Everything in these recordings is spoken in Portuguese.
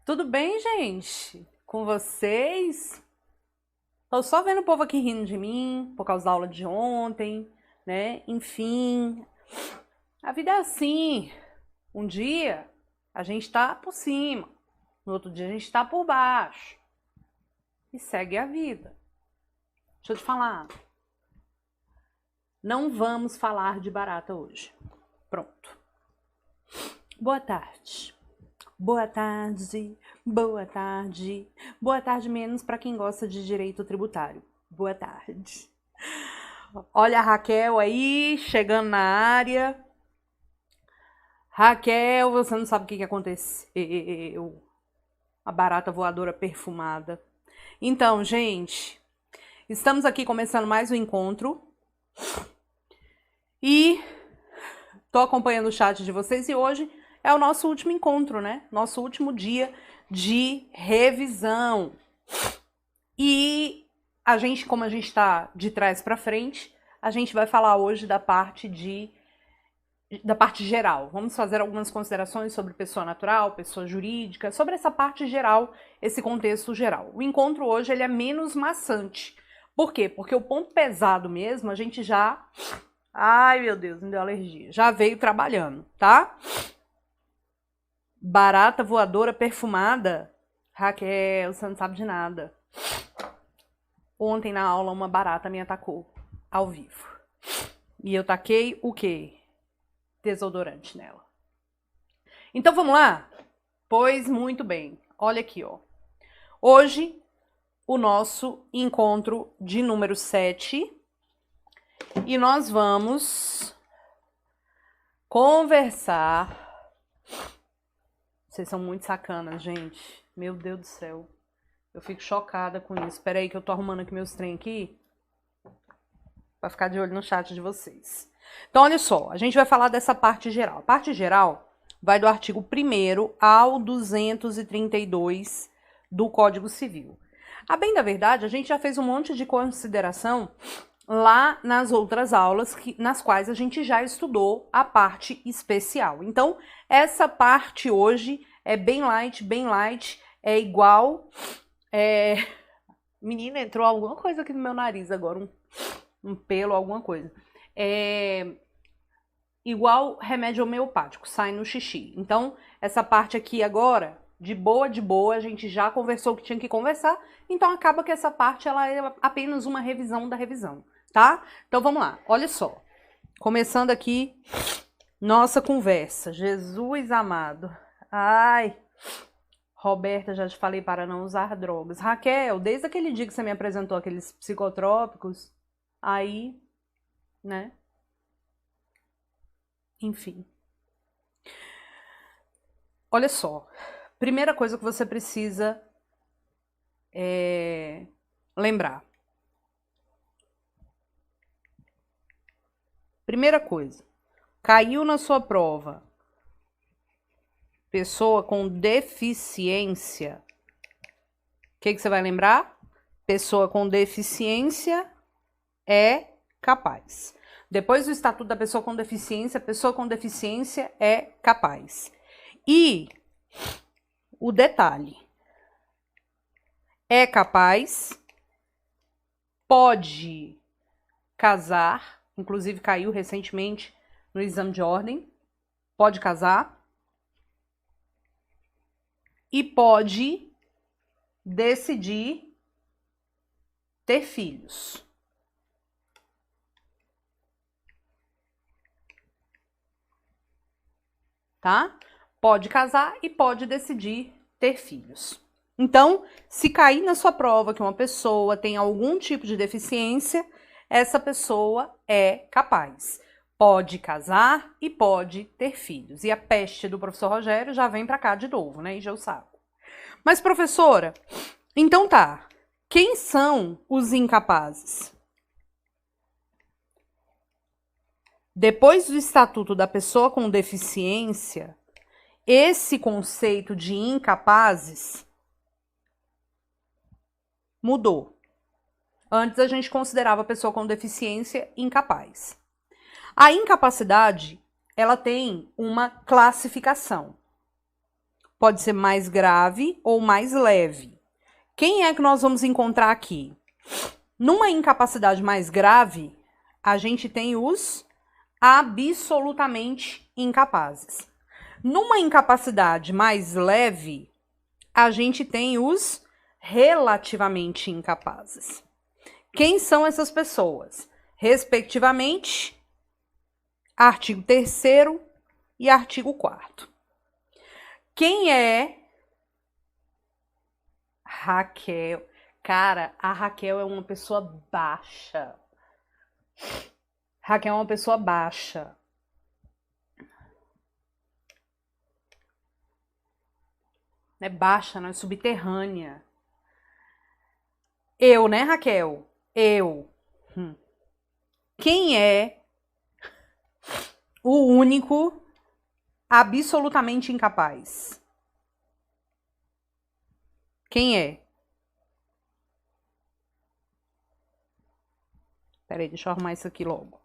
Tudo bem, gente? Com vocês? Tô só vendo o povo aqui rindo de mim por causa da aula de ontem, né? Enfim, a vida é assim. Um dia a gente tá por cima, no outro dia a gente tá por baixo. E segue a vida. Deixa eu te falar. Não vamos falar de barata hoje. Pronto. Boa tarde. Boa tarde, boa tarde, boa tarde menos para quem gosta de direito tributário. Boa tarde. Olha a Raquel aí, chegando na área. Raquel, você não sabe o que aconteceu. A barata voadora perfumada. Então, gente, estamos aqui começando mais um encontro. E tô acompanhando o chat de vocês e hoje é o nosso último encontro, né? Nosso último dia de revisão. E a gente, como a gente tá de trás para frente, a gente vai falar hoje da parte geral. Vamos fazer algumas considerações sobre pessoa natural, pessoa jurídica, sobre essa parte geral, esse contexto geral. O encontro hoje ele é menos maçante. Por quê? Porque o ponto pesado mesmo, a gente já... Ai, meu Deus, me deu alergia. Já veio trabalhando, tá? Barata voadora perfumada. Raquel, você não sabe de nada. Ontem na aula uma barata me atacou ao vivo. E eu taquei o quê? Desodorante nela. Então vamos lá? Pois muito bem. Olha aqui, ó. Hoje o nosso encontro de número 7. E nós vamos conversar. Vocês são muito sacanas, gente. Meu Deus do céu. Eu fico chocada com isso. Espera aí que eu tô arrumando aqui meus trem aqui. Pra ficar de olho no chat de vocês. Então, olha só. A gente vai falar dessa parte geral. A parte geral vai do artigo 1º ao 232 do Código Civil. A bem da verdade, a gente já fez um monte de consideração lá nas outras aulas, nas quais a gente já estudou a parte especial. Então, essa parte hoje é bem light, é igual... Menina, entrou alguma coisa aqui no meu nariz agora, um pelo, alguma coisa. Igual remédio homeopático, sai no xixi. Então, essa parte aqui agora, de boa, a gente já conversou o que tinha que conversar, então acaba que essa parte ela é apenas uma revisão da revisão. Tá? Então vamos lá, olha só. Começando aqui nossa conversa. Jesus amado. Ai, Roberta, já te falei para não usar drogas. Raquel, desde aquele dia que você me apresentou aqueles psicotrópicos, aí, né? Enfim. Olha só. Primeira coisa que você precisa lembrar. Primeira coisa, caiu na sua prova pessoa com deficiência. O que você vai lembrar? Pessoa com deficiência é capaz. Depois do Estatuto da Pessoa com Deficiência é capaz. E o detalhe, é capaz, pode casar, inclusive caiu recentemente no exame de ordem, pode casar e pode decidir ter filhos. Tá? Pode casar e pode decidir ter filhos. Então, se cair na sua prova que uma pessoa tem algum tipo de deficiência, essa pessoa é capaz. Pode casar e pode ter filhos. E a peste do professor Rogério já vem para cá de novo, né? Encheu o saco. Mas, professora, então tá. Quem são os incapazes? Depois do Estatuto da Pessoa com Deficiência, esse conceito de incapazes mudou. Antes a gente considerava a pessoa com deficiência incapaz. A incapacidade, ela tem uma classificação. pode ser mais grave ou mais leve. Quem é que nós vamos encontrar aqui? Numa incapacidade mais grave, a gente tem os absolutamente incapazes. Numa incapacidade mais leve, a gente tem os relativamente incapazes. Quem são essas pessoas? Respectivamente, artigo 3º e artigo 4º. Quem é Raquel? Cara, a Raquel é uma pessoa baixa. Raquel é uma pessoa baixa. Não é baixa, não é subterrânea. Eu, né, Raquel? Eu. Quem é o único absolutamente incapaz? Quem é? Peraí, deixa eu arrumar isso aqui logo.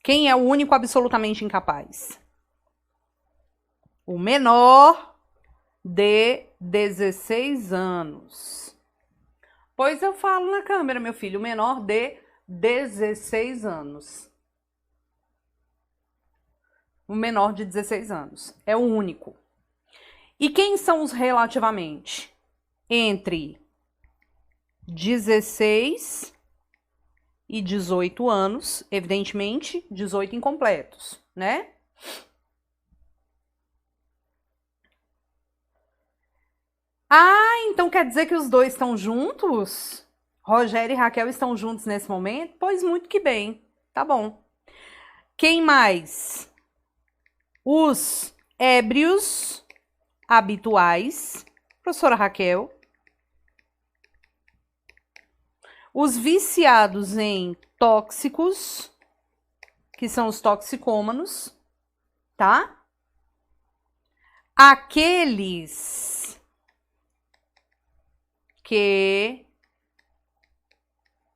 Quem é o único absolutamente incapaz? O menor de 16 anos. Pois eu falo na câmera, meu filho, o menor de 16 anos. O menor de 16 anos. É o único. E quem são os relativamente? Entre 16 e 18 anos, evidentemente, 18 incompletos, né? Ah, então quer dizer que os dois estão juntos? Rogério e Raquel estão juntos nesse momento? Pois muito que bem, tá bom. Quem mais? Os ébrios habituais, professora Raquel. Os viciados em tóxicos, que são os toxicômanos, tá? Aqueles que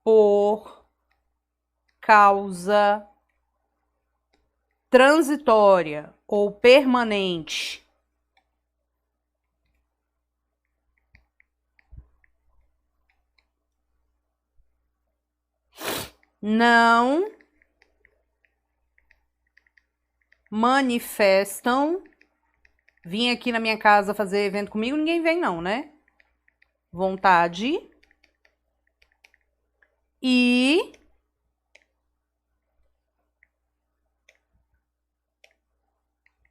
por causa transitória ou permanente não manifestam. Vim aqui na minha casa fazer evento comigo, ninguém vem não, né? Vontade e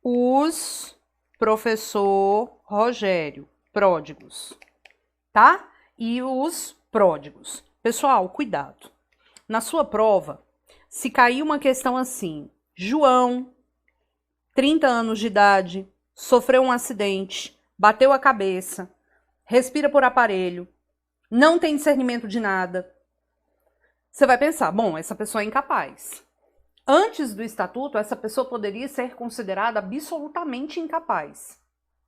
os professor Rogério, pródigos, tá? E os pródigos. Pessoal, cuidado. Na sua prova, se cair uma questão assim, João, 30 anos de idade, sofreu um acidente, bateu a cabeça, respira por aparelho, não tem discernimento de nada, você vai pensar, bom, essa pessoa é incapaz. Antes do estatuto, essa pessoa poderia ser considerada absolutamente incapaz.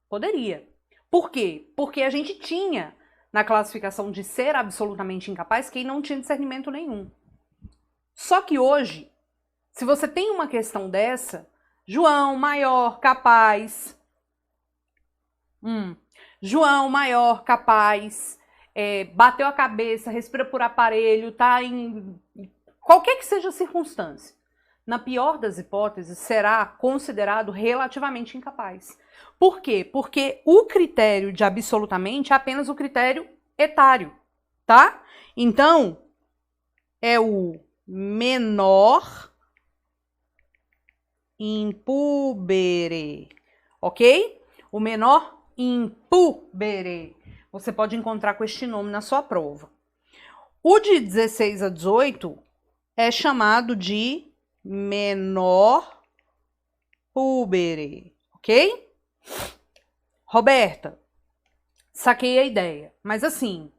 Poderia. Por quê? Porque a gente tinha na classificação de ser absolutamente incapaz quem não tinha discernimento nenhum. Só que hoje, se você tem uma questão dessa, João, maior, capaz. João, maior, capaz. Bateu a cabeça, respira por aparelho, tá em qualquer que seja a circunstância. Na pior das hipóteses, será considerado relativamente incapaz. Por quê? Porque o critério de absolutamente é apenas o critério etário, tá? Então, é o menor impubere, ok? O menor impubere. Você pode encontrar com este nome na sua prova. O de 16 a 18 é chamado de menor pubere, ok? Roberta, saquei a ideia, mas assim,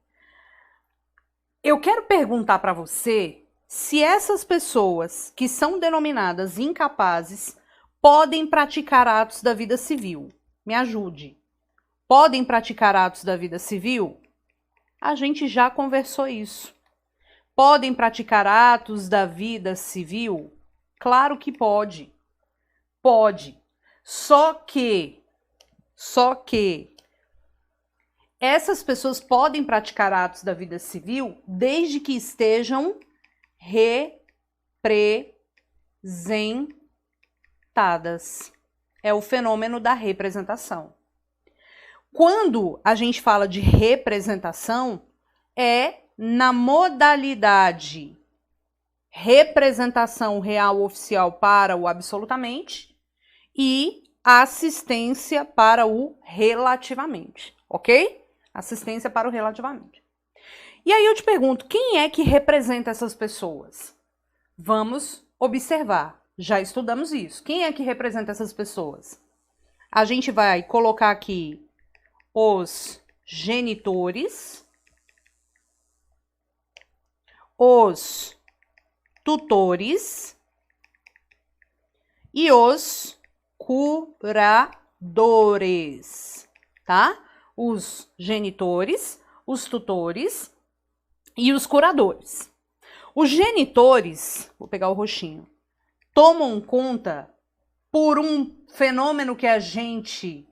eu quero perguntar para você se essas pessoas que são denominadas incapazes podem praticar atos da vida civil. Me ajude. Podem praticar atos da vida civil? A gente já conversou isso. Podem praticar atos da vida civil? Claro que pode. Pode. Só que essas pessoas podem praticar atos da vida civil desde que estejam representadas. É o fenômeno da representação. Quando a gente fala de representação, é na modalidade representação real oficial para o absolutamente e assistência para o relativamente, ok? Assistência para o relativamente. E aí eu te pergunto, quem é que representa essas pessoas? Vamos observar. Já estudamos isso. Quem é que representa essas pessoas? A gente vai colocar aqui os genitores, os tutores e os curadores, tá? Os genitores, os tutores e os curadores. Os genitores, vou pegar o roxinho, tomam conta por um fenômeno que a gente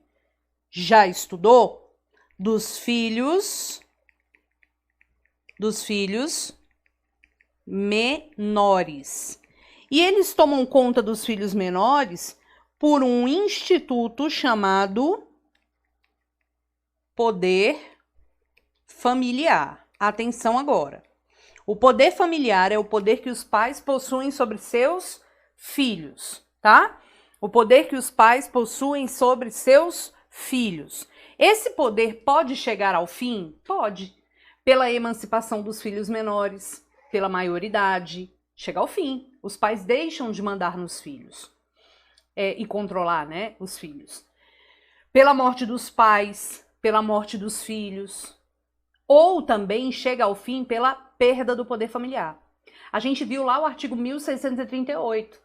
já estudou dos filhos menores. E eles tomam conta dos filhos menores por um instituto chamado poder familiar. Atenção agora. O poder familiar é o poder que os pais possuem sobre seus filhos, tá? O poder que os pais possuem sobre seus filhos. Esse poder pode chegar ao fim? Pode. Pela emancipação dos filhos menores, pela maioridade, chega ao fim. Os pais deixam de mandar nos filhos e controlar, né, os filhos. Pela morte dos pais, pela morte dos filhos. Ou também chega ao fim pela perda do poder familiar. A gente viu lá o artigo 1638.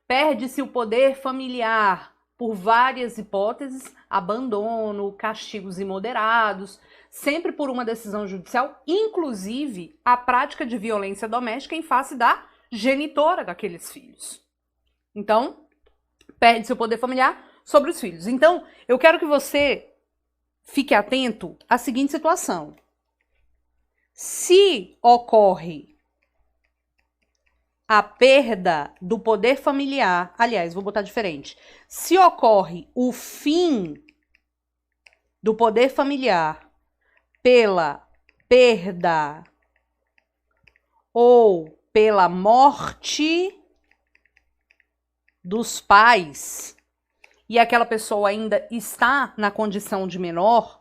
Perde-se o poder familiar por várias hipóteses, abandono, castigos imoderados, sempre por uma decisão judicial, inclusive a prática de violência doméstica em face da genitora daqueles filhos. Então, perde-se o poder familiar sobre os filhos. Então, eu quero que você fique atento à seguinte situação. Se ocorre a perda do poder familiar, aliás, vou botar diferente. Se ocorre o fim do poder familiar pela perda ou pela morte dos pais e aquela pessoa ainda está na condição de menor,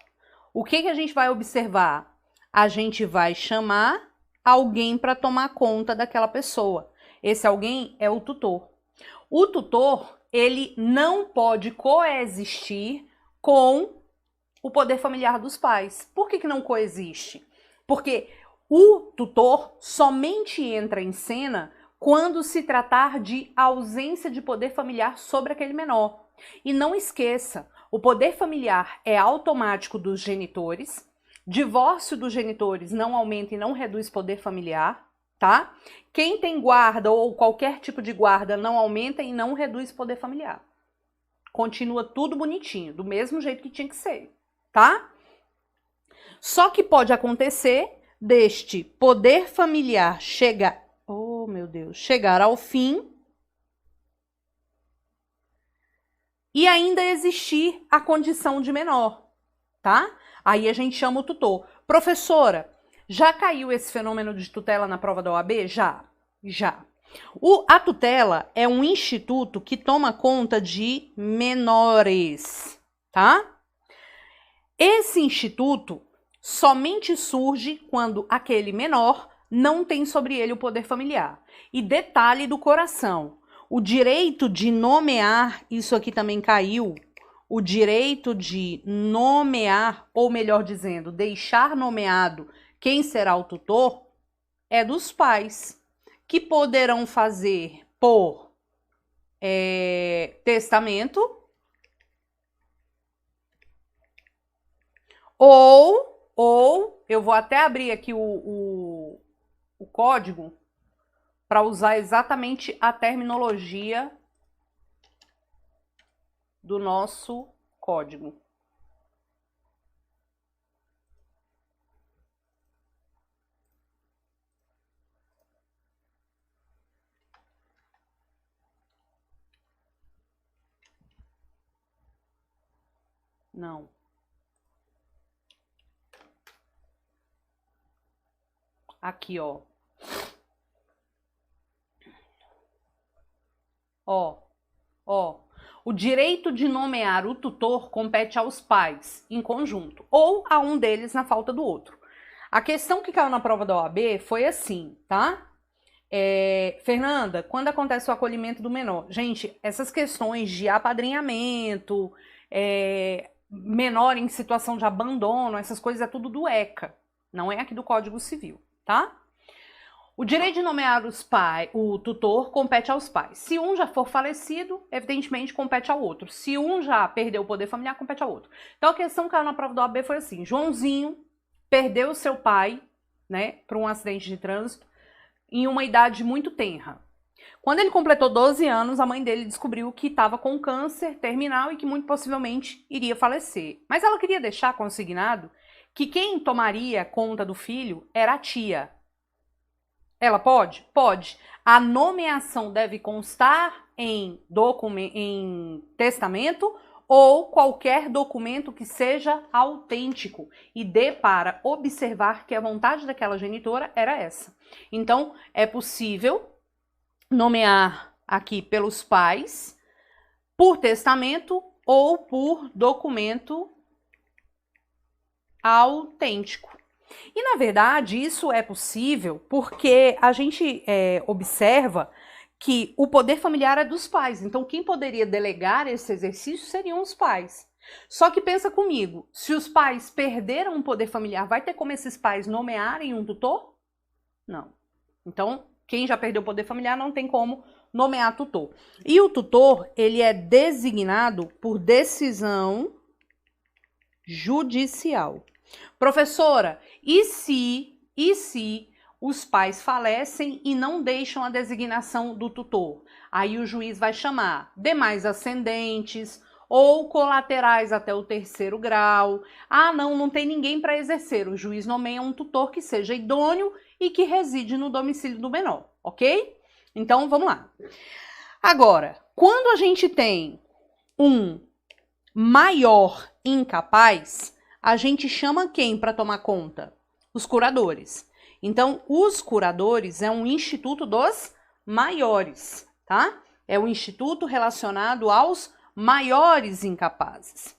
o que a gente vai observar? A gente vai chamar alguém para tomar conta daquela pessoa. Esse alguém é o tutor. O tutor, ele não pode coexistir com o poder familiar dos pais. Por que não coexiste? Porque o tutor somente entra em cena quando se tratar de ausência de poder familiar sobre aquele menor. E não esqueça, o poder familiar é automático dos genitores. Divórcio dos genitores não aumenta e não reduz poder familiar, tá? Quem tem guarda ou qualquer tipo de guarda não aumenta e não reduz poder familiar. Continua tudo bonitinho, do mesmo jeito que tinha que ser, tá? Só que pode acontecer deste poder familiar chegar ao fim e ainda existir a condição de menor, tá? Aí a gente chama o tutor. Professora, já caiu esse fenômeno de tutela na prova da OAB? Já. A tutela é um instituto que toma conta de menores, tá? Esse instituto somente surge quando aquele menor não tem sobre ele o poder familiar. E detalhe do coração, o direito de nomear, isso aqui também caiu, o direito de nomear, ou melhor dizendo, deixar nomeado quem será o tutor, é dos pais, que poderão fazer por testamento ou eu vou até abrir aqui o código para usar exatamente a terminologia do nosso código. Não. Aqui, ó. Ó. O direito de nomear o tutor compete aos pais, em conjunto, ou a um deles na falta do outro. A questão que caiu na prova da OAB foi assim, tá? Fernanda, quando acontece o acolhimento do menor? Gente, essas questões de apadrinhamento, menor em situação de abandono, essas coisas é tudo do ECA, não é aqui do Código Civil, tá? O direito de nomear o tutor compete aos pais. Se um já for falecido, evidentemente compete ao outro. Se um já perdeu o poder familiar, compete ao outro. Então a questão que caiu na prova do OAB foi assim: Joãozinho perdeu seu pai, né, por um acidente de trânsito, em uma idade muito tenra. Quando ele completou 12 anos, a mãe dele descobriu que estava com câncer terminal e que muito possivelmente iria falecer. Mas ela queria deixar consignado que quem tomaria conta do filho era a tia. Ela pode? Pode. A nomeação deve constar em testamento ou qualquer documento que seja autêntico e dê para observar que a vontade daquela genitora era essa. Então, é possível nomear aqui pelos pais, por testamento ou por documento autêntico. E, na verdade, isso é possível porque a gente observa que o poder familiar é dos pais. Então, quem poderia delegar esse exercício seriam os pais. Só que pensa comigo, se os pais perderam o poder familiar, vai ter como esses pais nomearem um tutor? Não. Então, quem já perdeu o poder familiar não tem como nomear tutor. E o tutor, ele é designado por decisão judicial. Professora, e se os pais falecem e não deixam a designação do tutor? Aí o juiz vai chamar demais ascendentes ou colaterais até o 3º grau. Ah, não tem ninguém para exercer. O juiz nomeia um tutor que seja idôneo e que reside no domicílio do menor, ok? Então, vamos lá. Agora, quando a gente tem um maior incapaz, a gente chama quem para tomar conta? Os curadores. Então, os curadores é um instituto dos maiores, tá? É um instituto relacionado aos maiores incapazes.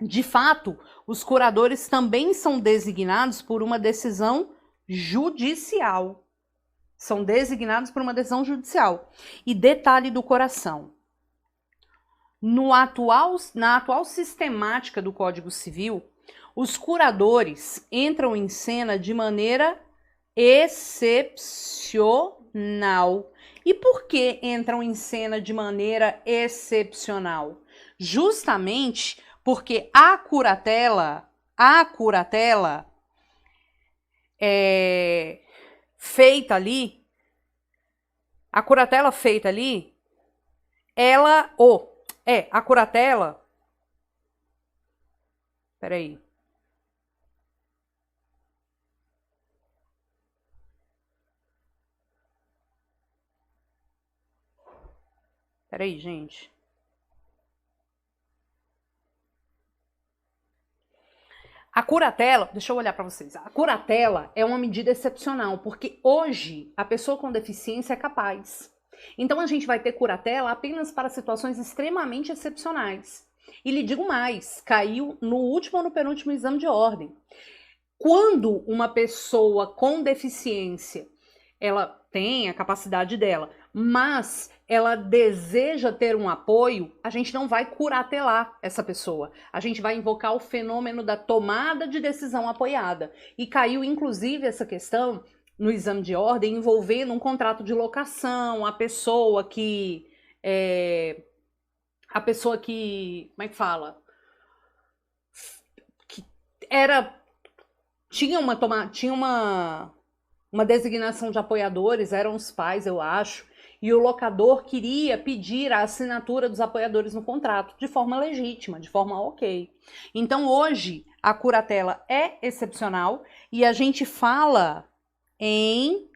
De fato, os curadores também são designados por uma decisão judicial. São designados por uma decisão judicial. E detalhe do coração. Na atual sistemática do Código Civil, os curadores entram em cena de maneira excepcional. E por que entram em cena de maneira excepcional? Justamente porque a curatela feita ali, a curatela, peraí. Peraí, gente. A curatela, deixa eu olhar para vocês. A curatela é uma medida excepcional, porque hoje a pessoa com deficiência é capaz. Então a gente vai ter curatela apenas para situações extremamente excepcionais. E lhe digo mais, caiu no último ou no penúltimo exame de ordem. Quando uma pessoa com deficiência, ela tem a capacidade dela, mas ela deseja ter um apoio, a gente não vai curatelar essa pessoa. A gente vai invocar o fenômeno da tomada de decisão apoiada. E caiu, inclusive, essa questão no exame de ordem envolvendo um contrato de locação, a pessoa que... como é que fala? Que tinha uma uma designação de apoiadores, eram os pais, eu acho, e o locador queria pedir a assinatura dos apoiadores no contrato, de forma legítima, de forma ok. Então, hoje, a curatela é excepcional e a gente fala em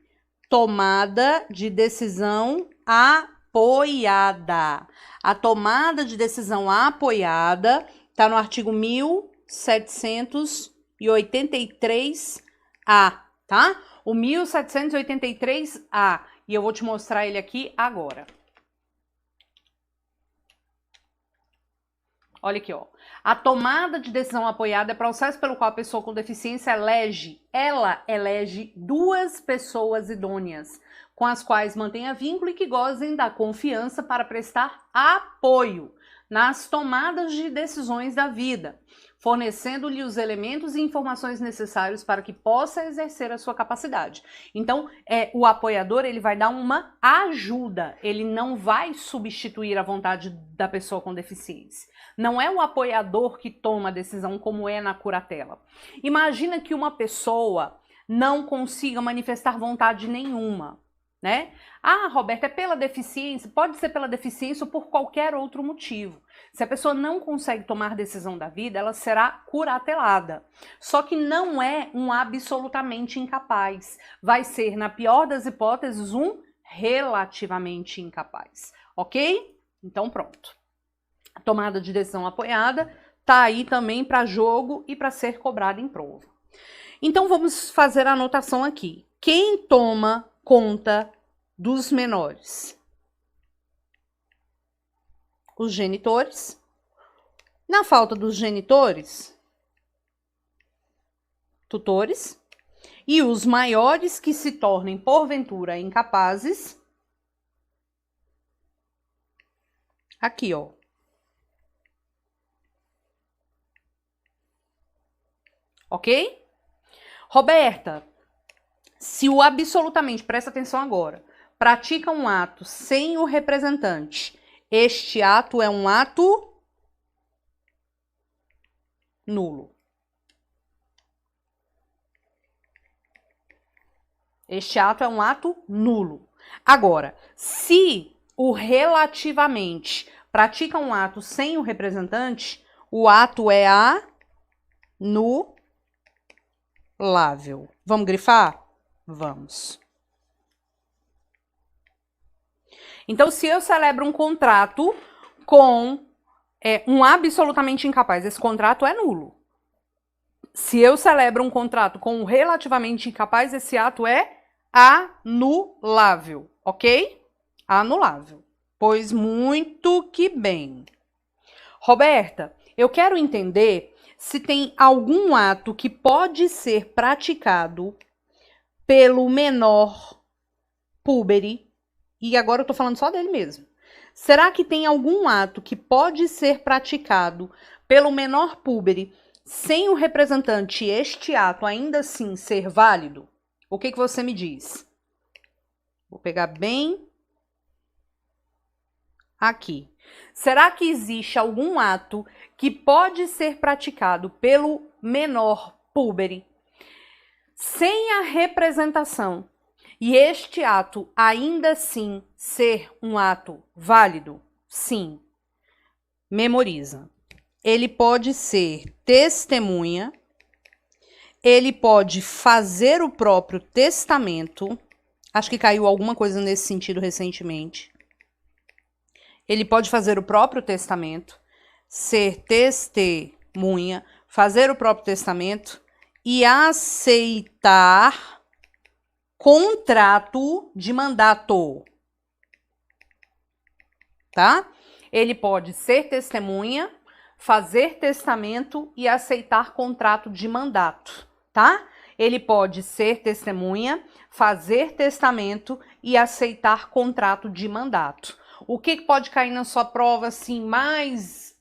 tomada de decisão apoiada. A tomada de decisão apoiada está no artigo 1783-A, tá? O 1783-A. E eu vou te mostrar ele aqui agora. Olha aqui, ó. A tomada de decisão apoiada é processo pelo qual a pessoa com deficiência elege duas pessoas idôneas, com as quais mantenha vínculo e que gozem da confiança para prestar apoio nas tomadas de decisões da vida, fornecendo-lhe os elementos e informações necessários para que possa exercer a sua capacidade. Então, o apoiador, ele vai dar uma ajuda, ele não vai substituir a vontade da pessoa com deficiência. Não é o apoiador que toma a decisão como é na curatela. Imagina que uma pessoa não consiga manifestar vontade nenhuma, né? Ah, Roberta, é pela deficiência? Pode ser pela deficiência ou por qualquer outro motivo. Se a pessoa não consegue tomar decisão da vida, ela será curatelada. Só que não é um absolutamente incapaz. Vai ser, na pior das hipóteses, um relativamente incapaz. Ok? Então pronto. A tomada de decisão apoiada está aí também para jogo e para ser cobrada em prova. Então vamos fazer a anotação aqui. Quem toma conta dos menores? Os genitores. Na falta dos genitores, tutores. E os maiores que se tornem porventura incapazes, aqui, ó. Ok? Roberta, se o absolutamente, presta atenção agora, pratica um ato sem o representante, este ato é um ato nulo. Este ato é um ato nulo. Agora, se o relativamente pratica um ato sem o representante, o ato é anulável. Vamos grifar? Vamos. Então, se eu celebro um contrato com um absolutamente incapaz, esse contrato é nulo. Se eu celebro um contrato com um relativamente incapaz, esse ato é anulável, ok? Anulável. Pois muito que bem. Roberta, eu quero entender se tem algum ato que pode ser praticado pelo menor púbere, e agora eu tô falando só dele mesmo. Será que tem algum ato que pode ser praticado pelo menor púbere sem o representante este ato ainda assim ser válido? O que você me diz? Vou pegar bem aqui. Será que existe algum ato que pode ser praticado pelo menor púbere sem a representação e este ato ainda assim ser um ato válido? Sim. Memoriza. Ele pode ser testemunha, ele pode fazer o próprio testamento. Acho que caiu alguma coisa nesse sentido recentemente. Ele pode fazer o próprio testamento, ser testemunha, fazer o próprio testamento e aceitar contrato de mandato. Tá? Ele pode ser testemunha, fazer testamento e aceitar contrato de mandato, tá? Ele pode ser testemunha, fazer testamento e aceitar contrato de mandato. O que pode cair na sua prova assim mais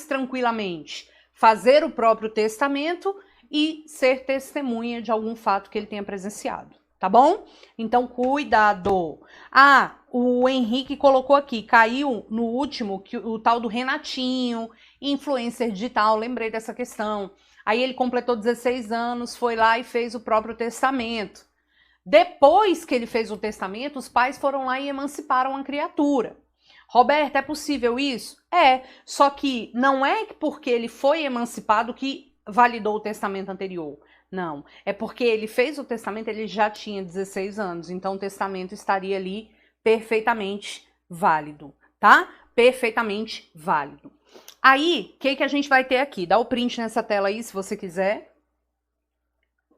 tranquilamente? Fazer o próprio testamento e ser testemunha de algum fato que ele tenha presenciado, tá bom? Então, cuidado. Ah, o Henrique colocou aqui, caiu no último, que o tal do Renatinho, influencer digital, lembrei dessa questão. Aí ele completou 16 anos, foi lá e fez o próprio testamento. Depois que ele fez o testamento, os pais foram lá e emanciparam a criatura. Roberta, é possível isso? É, só que não é porque ele foi emancipado que validou o testamento anterior. Não, é porque ele fez o testamento, ele já tinha 16 anos, então o testamento estaria ali perfeitamente válido, tá? Perfeitamente válido. Aí, o que a gente vai ter aqui? Dá o print nessa tela aí, se você quiser.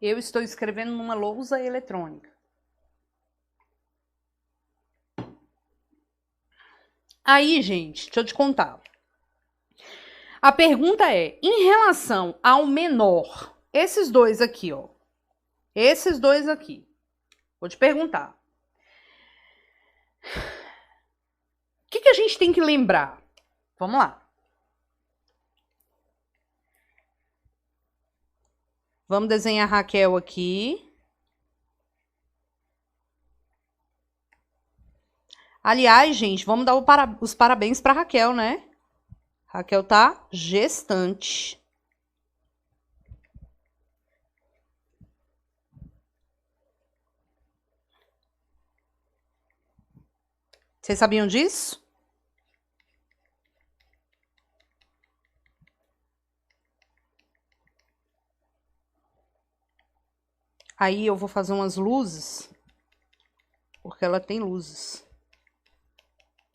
Eu estou escrevendo numa lousa eletrônica. Aí, gente, deixa eu te contar. A pergunta é, em relação ao menor, esses dois aqui, ó. Esses dois aqui. Vou te perguntar. O que a gente tem que lembrar? Vamos lá. Vamos desenhar a Raquel aqui. Aliás, gente, vamos dar os parabéns para Raquel, né? Raquel tá gestante. Vocês sabiam disso? Aí eu vou fazer umas luzes, porque ela tem luzes.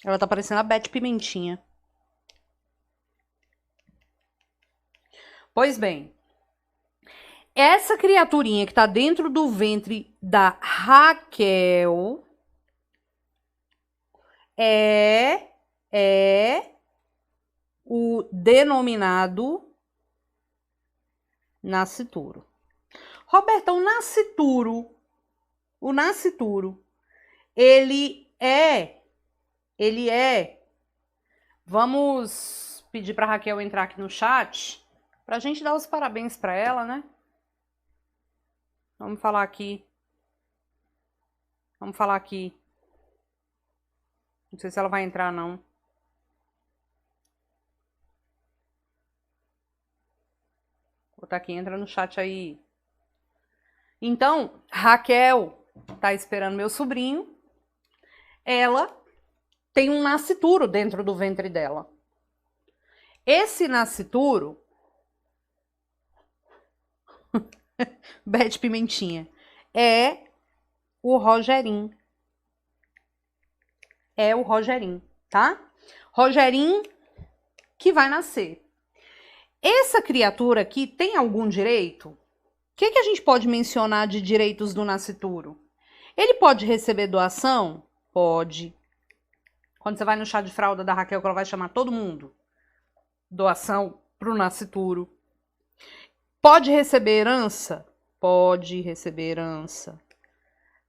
Ela tá parecendo a Beth Pimentinha. Pois bem, essa criaturinha que tá dentro do ventre da Raquel é o denominado nascituro. Roberto, o nascituro, ele é, vamos pedir para Raquel entrar aqui no chat, pra gente dar os parabéns para ela, né? Vamos falar aqui. Não sei se ela vai entrar, não. Vou botar aqui, entra no chat aí. Então, Raquel tá esperando meu sobrinho. Ela tem um nascituro dentro do ventre dela. Esse nascituro... Beth Pimentinha. É o Rogerinho. É o Rogerinho, tá? Rogerinho que vai nascer. Essa criatura aqui tem algum direito? O que a gente pode mencionar de direitos do nascituro? Ele pode receber doação? Pode. Quando você vai no chá de fralda da Raquel, que ela vai chamar todo mundo. Doação pro nascituro. Pode receber herança? Pode receber herança.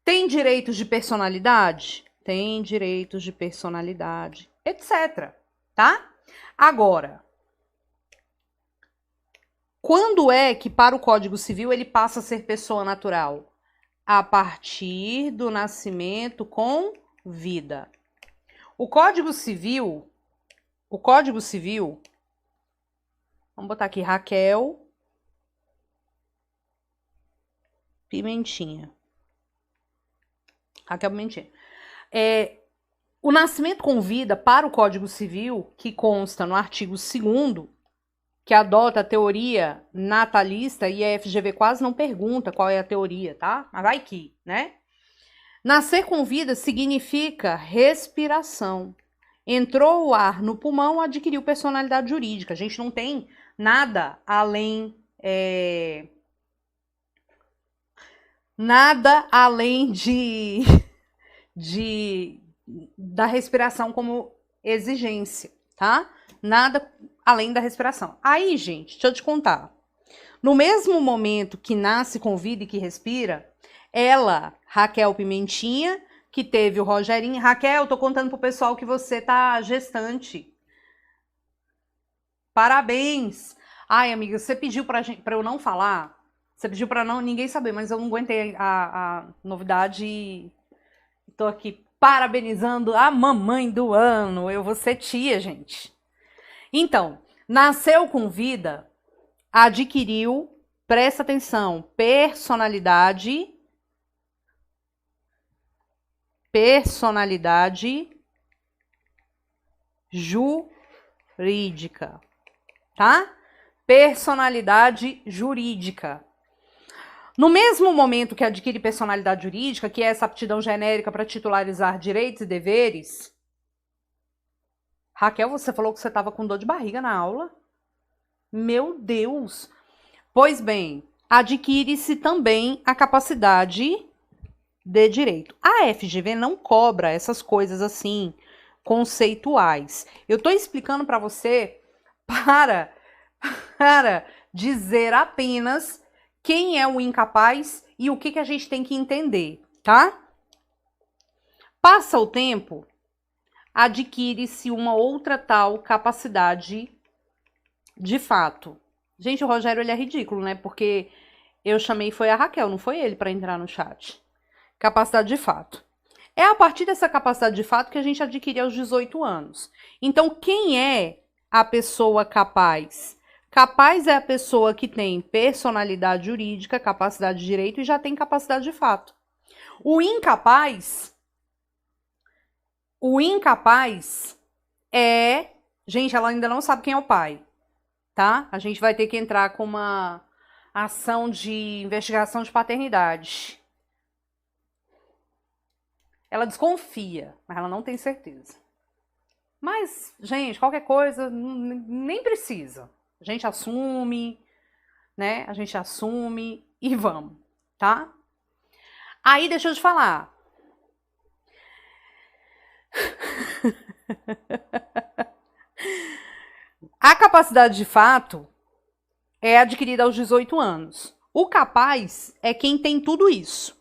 Tem direitos de personalidade? Tem direitos de personalidade, etc. Tá? Agora, quando é que para o Código Civil ele passa a ser pessoa natural? A partir do nascimento com vida. O Código Civil, vamos botar aqui Raquel Pimentinha. Raquel Pimentinha. O nascimento com vida para o Código Civil, que consta no artigo 2º, que adota a teoria natalista, e a FGV quase não pergunta qual é a teoria, tá? Mas vai que, né? Nascer com vida significa respiração. Entrou o ar no pulmão, adquiriu personalidade jurídica. A gente não tem nada além... nada além da respiração como exigência, tá? Nada além da respiração. Aí, gente, deixa eu te contar. No mesmo momento que nasce com vida e que respira, ela, Raquel Pimentinha, que teve o Rogerinho. Raquel, tô contando pro pessoal que você tá gestante. Parabéns! Ai, amiga, você pediu pra eu não falar? Você pediu pra ninguém saber, mas eu não aguentei a novidade e tô aqui parabenizando a mamãe do ano. Eu vou ser tia, gente. Então, nasceu com vida, adquiriu, presta atenção, personalidade personalidade jurídica, tá? Personalidade jurídica. No mesmo momento que adquire personalidade jurídica, que é essa aptidão genérica para titularizar direitos e deveres. Raquel, você falou que você estava com dor de barriga na aula? Meu Deus! Pois bem, adquire-se também a capacidade de direito. A FGV não cobra essas coisas assim, conceituais. Eu estou explicando para você para dizer apenas quem é o incapaz e o que a gente tem que entender, tá? Passa o tempo, adquire-se uma outra tal capacidade de fato. Gente, o Rogério, ele é ridículo, né? Porque eu chamei, foi a Raquel, não foi ele para entrar no chat. Capacidade de fato. É a partir dessa capacidade de fato que a gente adquire aos 18 anos. Então, quem é a pessoa capaz? Capaz é a pessoa que tem personalidade jurídica, capacidade de direito e já tem capacidade de fato. O incapaz é... Gente, ela ainda não sabe quem é o pai, tá? A gente vai ter que entrar com uma ação de investigação de paternidade. Ela desconfia, mas ela não tem certeza. Mas, gente, qualquer coisa, nem precisa. A gente assume, né? A gente assume e vamos, tá? Aí, deixa eu te falar. A capacidade de fato é adquirida aos 18 anos. O capaz é quem tem tudo isso.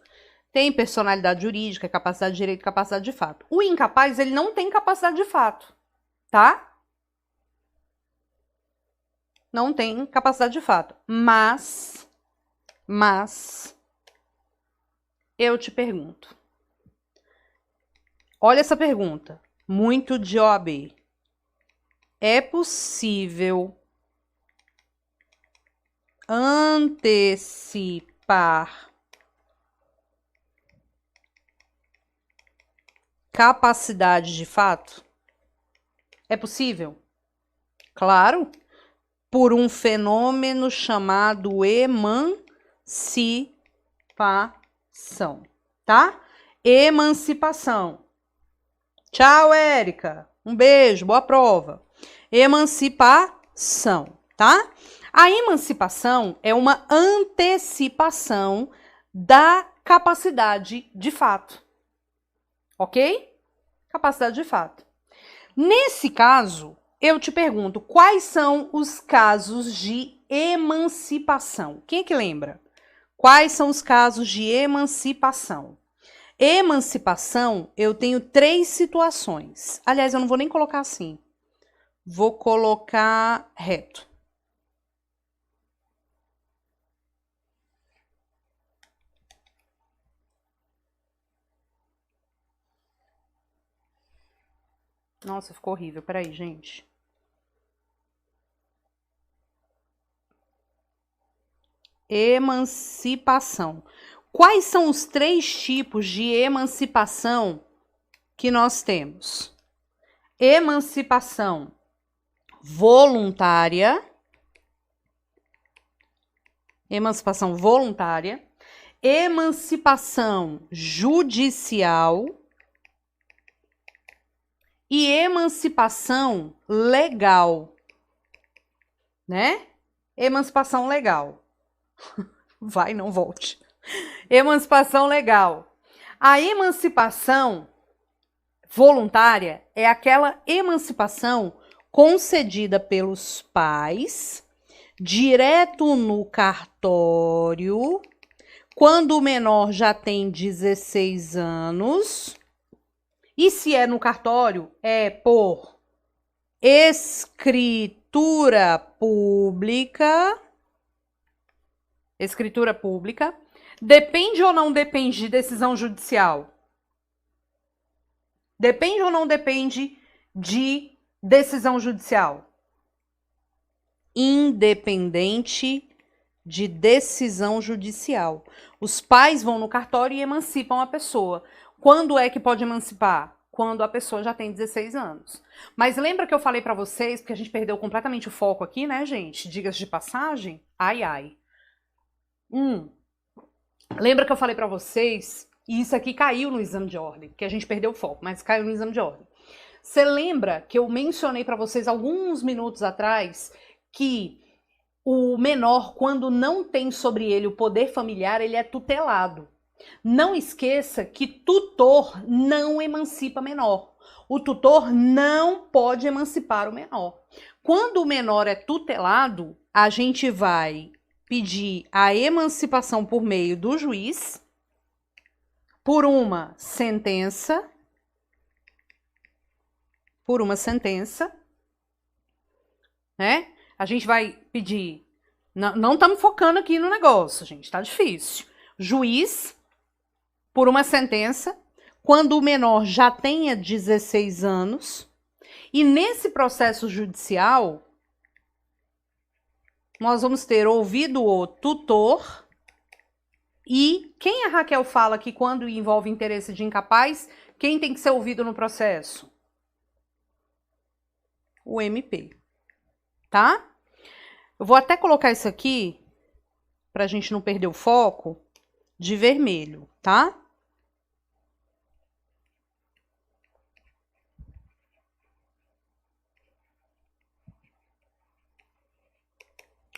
Tem personalidade jurídica, capacidade de direito, capacidade de fato. O incapaz, ele não tem capacidade de fato, tá? Não tem capacidade de fato. Mas, eu te pergunto. Olha essa pergunta. Muito de OAB. É possível antecipar capacidade de fato? É possível? Claro. Por um fenômeno chamado emancipação, tá? Emancipação. Tchau, Érica. Um beijo, boa prova. Emancipação, tá? A emancipação é uma antecipação da capacidade de fato, ok? Capacidade de fato. Nesse caso, eu te pergunto, quais são os casos de emancipação? Quem é que lembra? Quais são os casos de emancipação? Emancipação, eu tenho 3 situações. Aliás, eu não vou nem colocar assim. Vou colocar reto. Nossa, ficou horrível. Peraí, gente. Emancipação. Quais são os 3 tipos de emancipação que nós temos? Emancipação voluntária. Emancipação voluntária. Emancipação judicial. E emancipação legal. Né? Emancipação legal. Vai, não volte. Emancipação legal. A emancipação voluntária é aquela emancipação concedida pelos pais, direto no cartório, quando o menor já tem 16 anos. E se é no cartório, é por escritura pública. Escritura pública. Depende ou não depende de decisão judicial? Depende ou não depende de decisão judicial? Independente de decisão judicial. Os pais vão no cartório e emancipam a pessoa. Quando é que pode emancipar? Quando a pessoa já tem 16 anos. Mas lembra que eu falei pra vocês, porque a gente perdeu completamente o foco aqui, né, gente? Diga-se de passagem. Ai, ai. Lembra que eu falei pra vocês, e isso aqui caiu no exame de ordem, que a gente perdeu o foco, mas caiu no exame de ordem. Você lembra que eu mencionei pra vocês alguns minutos atrás que o menor, quando não tem sobre ele o poder familiar, ele é tutelado. Não esqueça que tutor não emancipa menor. O tutor não pode emancipar o menor. Quando o menor é tutelado, a gente vai pedir a emancipação por meio do juiz, por uma sentença, né? A gente vai pedir, não estamos focando aqui no negócio, gente, tá difícil. Juiz, por uma sentença, quando o menor já tenha 16 anos, e nesse processo judicial, nós vamos ter ouvido o tutor, e quem a Raquel fala que quando envolve interesse de incapaz, quem tem que ser ouvido no processo? O MP, tá? Eu vou até colocar isso aqui, pra gente não perder o foco, de vermelho, tá?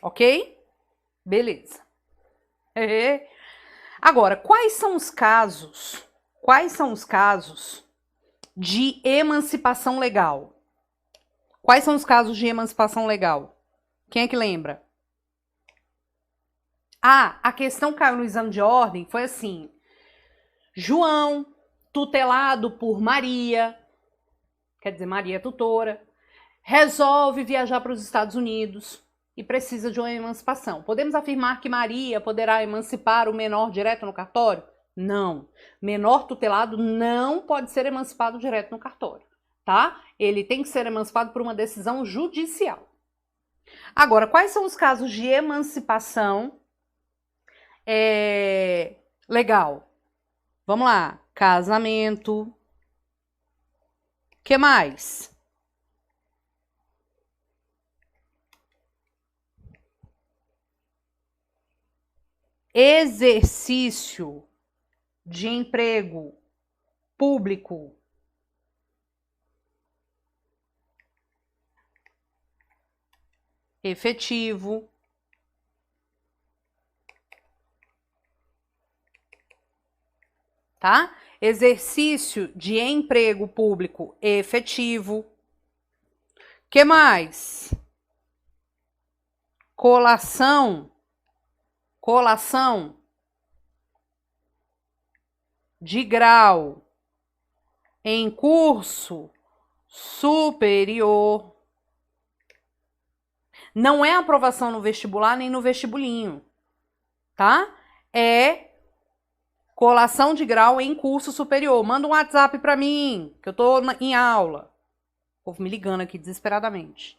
Ok? Beleza. Agora, quais são os casos de emancipação legal? Quais são os casos de emancipação legal? Quem é que lembra? A questão caiu no exame de ordem, foi assim: João, tutelado por Maria, quer dizer, Maria tutora, resolve viajar para os Estados Unidos e precisa de uma emancipação. Podemos afirmar que Maria poderá emancipar o menor direto no cartório? Não. Menor tutelado não pode ser emancipado direto no cartório, tá? Ele tem que ser emancipado por uma decisão judicial. Agora, quais são os casos de emancipação legal? Vamos lá. Casamento. Que mais? Exercício de emprego público. Efetivo. Tá? Exercício de emprego público efetivo. Que mais? Colação de grau em curso superior. Não é aprovação no vestibular nem no vestibulinho, tá? É colação de grau em curso superior. Manda um WhatsApp para mim, que eu tô em aula. O povo me ligando aqui desesperadamente.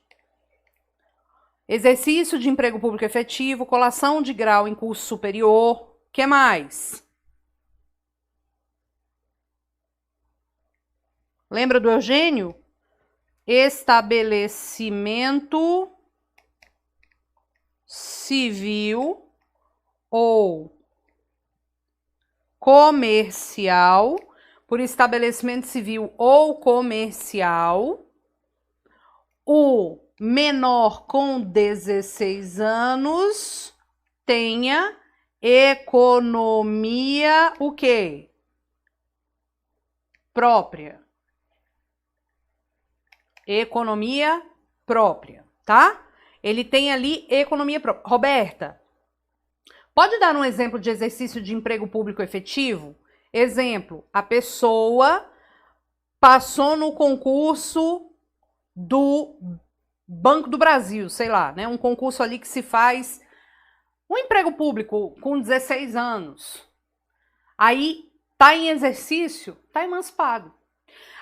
Exercício de emprego público efetivo, colação de grau em curso superior. Que mais? Lembra do Eugênio? Estabelecimento civil ou comercial. Por estabelecimento civil ou comercial, o menor com 16 anos tenha economia o quê? Própria. Economia própria, tá? Ele tem ali economia própria. Roberta, pode dar um exemplo de exercício de emprego público efetivo? Exemplo, a pessoa passou no concurso do Banco do Brasil, sei lá, né? Um concurso ali que se faz um emprego público com 16 anos. Aí tá em exercício, tá emancipado.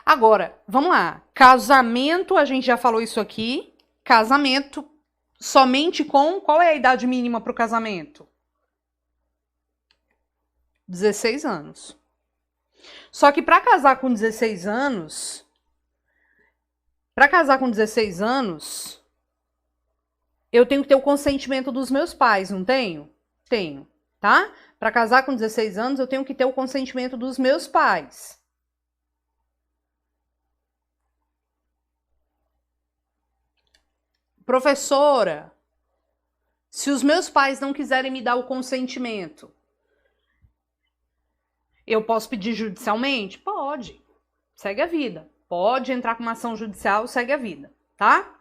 Agora, vamos lá. Casamento, a gente já falou isso aqui. Casamento somente com... Qual é a idade mínima para o casamento? 16 anos. Só que para casar com 16 anos, eu tenho que ter o consentimento dos meus pais, não tenho? Tenho, tá? Para casar com 16 anos, eu tenho que ter o consentimento dos meus pais. Professora, se os meus pais não quiserem me dar o consentimento, eu posso pedir judicialmente? Pode. Segue a vida. Pode entrar com uma ação judicial, segue a vida, tá?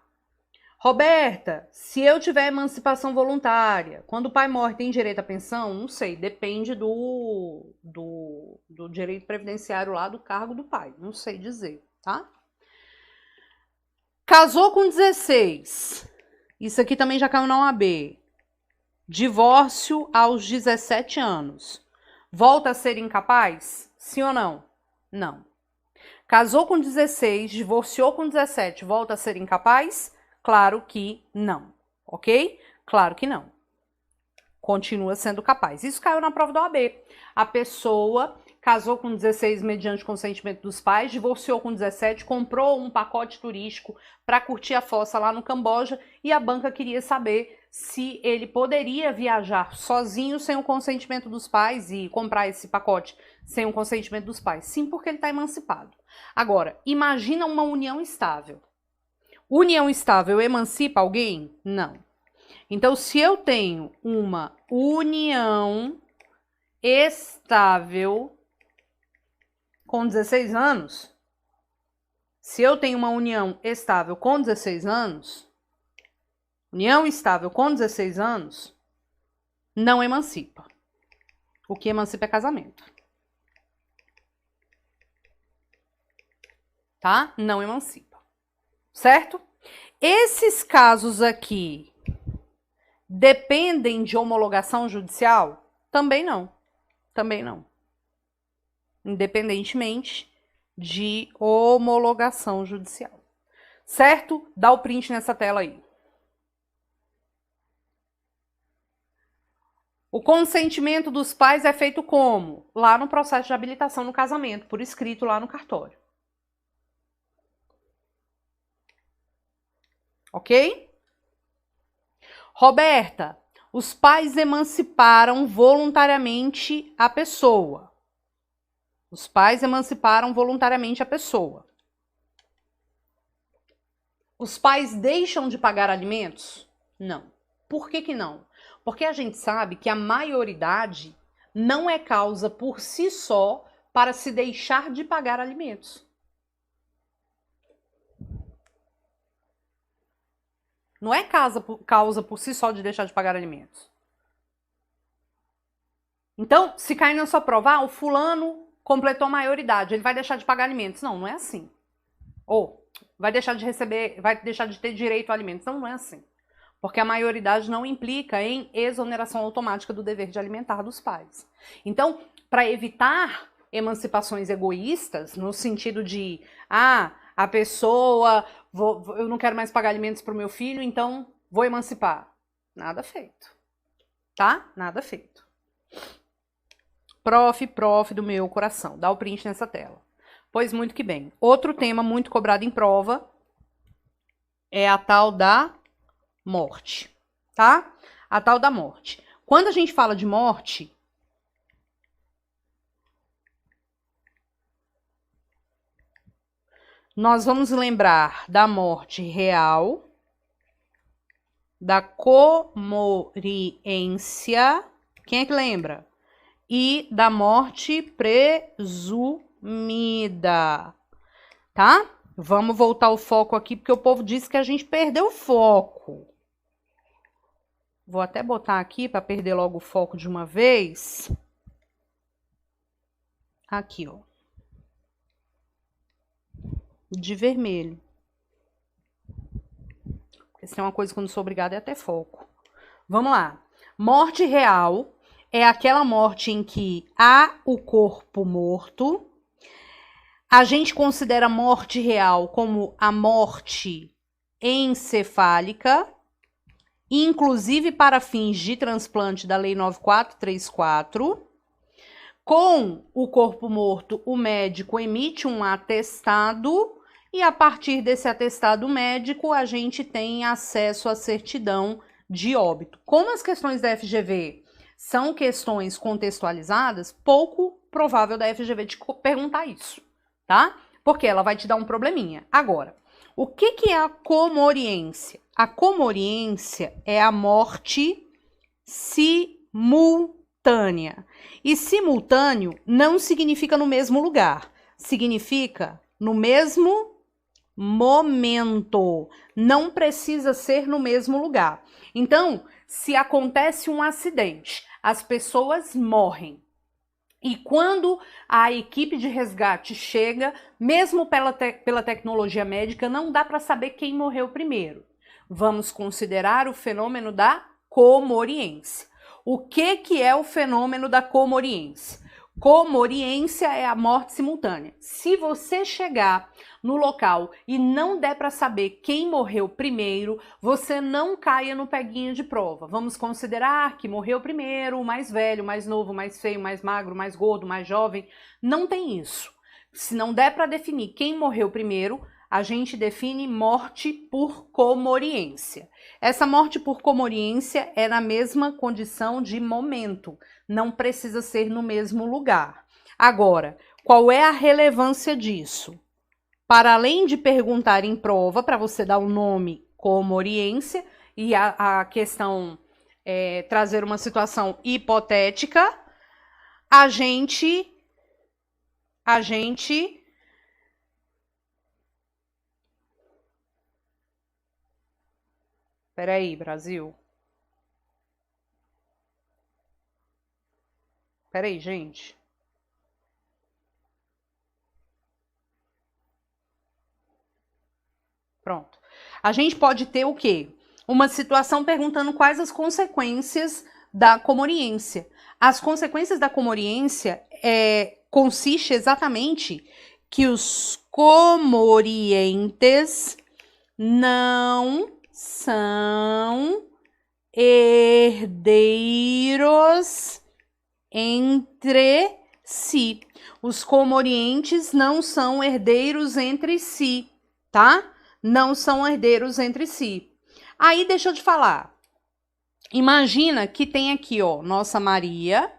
Roberta, se eu tiver emancipação voluntária, quando o pai morre, tem direito à pensão? Não sei, depende do direito previdenciário lá, do cargo do pai. Não sei dizer, tá? Casou com 16. Isso aqui também já caiu na OAB. Divórcio aos 17 anos. Volta a ser incapaz? Sim ou não? Não. Casou com 16, divorciou com 17, volta a ser incapaz? Claro que não, ok? Claro que não. Continua sendo capaz. Isso caiu na prova da OAB. A pessoa casou com 16 mediante consentimento dos pais, divorciou com 17, comprou um pacote turístico para curtir a fossa lá no Camboja e a banca queria saber se ele poderia viajar sozinho sem o consentimento dos pais e comprar esse pacote sem o consentimento dos pais. Sim, porque ele está emancipado. Agora, imagina uma união estável. União estável emancipa alguém? Não. Então, se eu tenho uma união estável com 16 anos, união estável com 16 anos, não emancipa. O que emancipa é casamento. Tá? Não emancipa. Certo? Esses casos aqui dependem de homologação judicial? Também não. Também não. Independentemente de homologação judicial. Certo? Dá o print nessa tela aí. O consentimento dos pais é feito como? Lá no processo de habilitação no casamento, por escrito lá no cartório. Ok? Roberta, os pais emanciparam voluntariamente a pessoa. Os pais emanciparam voluntariamente a pessoa. Os pais deixam de pagar alimentos? Não. Por que que não? Porque a gente sabe que a maioridade não é causa por si só para se deixar de pagar alimentos. Não é causa por si só de deixar de pagar alimentos. Então, se cair na sua prova, o fulano completou a maioridade, ele vai deixar de pagar alimentos. Não, não é assim. Ou vai deixar de receber, vai deixar de ter direito a alimentos. Não, não é assim. Porque a maioridade não implica em exoneração automática do dever de alimentar dos pais. Então, para evitar emancipações egoístas, no sentido de, a pessoa, eu não quero mais pagar alimentos para o meu filho, então vou emancipar. Nada feito. Tá? Nada feito. Prof do meu coração. Dá o print nessa tela. Pois muito que bem. Outro tema muito cobrado em prova é a tal da morte, tá? A tal da morte. Quando a gente fala de morte, nós vamos lembrar da morte real, da comoriência, quem é que lembra? E da morte presumida, tá? Vamos voltar o foco aqui, porque o povo disse que a gente perdeu o foco. Vou até botar aqui para perder logo o foco de uma vez. Aqui, ó. De vermelho. Porque se tem uma coisa que eu não sou obrigada é até foco. Vamos lá. Morte real é aquela morte em que há o corpo morto. A gente considera morte real como a morte encefálica, inclusive para fins de transplante da Lei 9434, Com o corpo morto, o médico emite um atestado e a partir desse atestado médico a gente tem acesso à certidão de óbito. Como as questões da FGV são questões contextualizadas, pouco provável da FGV te perguntar isso, tá? Porque ela vai te dar um probleminha. Agora, o que é a comoriência? A comoriência é a morte simultânea. E simultâneo não significa no mesmo lugar, significa no mesmo momento. Não precisa ser no mesmo lugar. Então, se acontece um acidente, as pessoas morrem. E quando a equipe de resgate chega, mesmo pela tecnologia médica, não dá para saber quem morreu primeiro. Vamos considerar o fenômeno da comoriência. O que é o fenômeno da comoriência? Comoriência é a morte simultânea. Se você chegar no local e não der para saber quem morreu primeiro, você não caia no peguinha de prova. Vamos considerar que morreu primeiro o mais velho, mais novo, mais feio, mais magro, mais gordo, mais jovem. Não tem isso. Se não der para definir quem morreu primeiro, a gente define morte por comoriência. Essa morte por comoriência é na mesma condição de momento, não precisa ser no mesmo lugar. Agora, qual é a relevância disso? Para além de perguntar em prova, para você dar o nome comoriência, e a questão trazer uma situação hipotética, a gente Peraí, Brasil. Peraí, gente. Pronto. A gente pode ter o quê? Uma situação perguntando quais as consequências da comoriência. As consequências da comoriência consiste exatamente que os comorientes não são herdeiros entre si. Os comorientes não são herdeiros entre si, tá? Não são herdeiros entre si. Aí, deixa eu te falar. Imagina que tem aqui, ó, nossa Maria.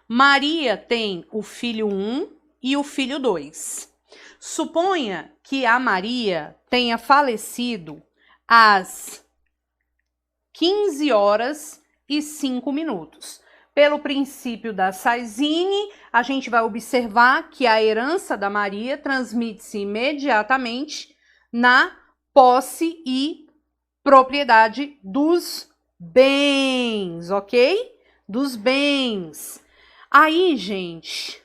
Maria tem o filho 1 e o filho 2. Suponha que a Maria tenha falecido às 15 horas e 5 minutos. Pelo princípio da Saizine, a gente vai observar que a herança da Maria transmite-se imediatamente na posse e propriedade dos bens, ok? Dos bens. Aí, gente,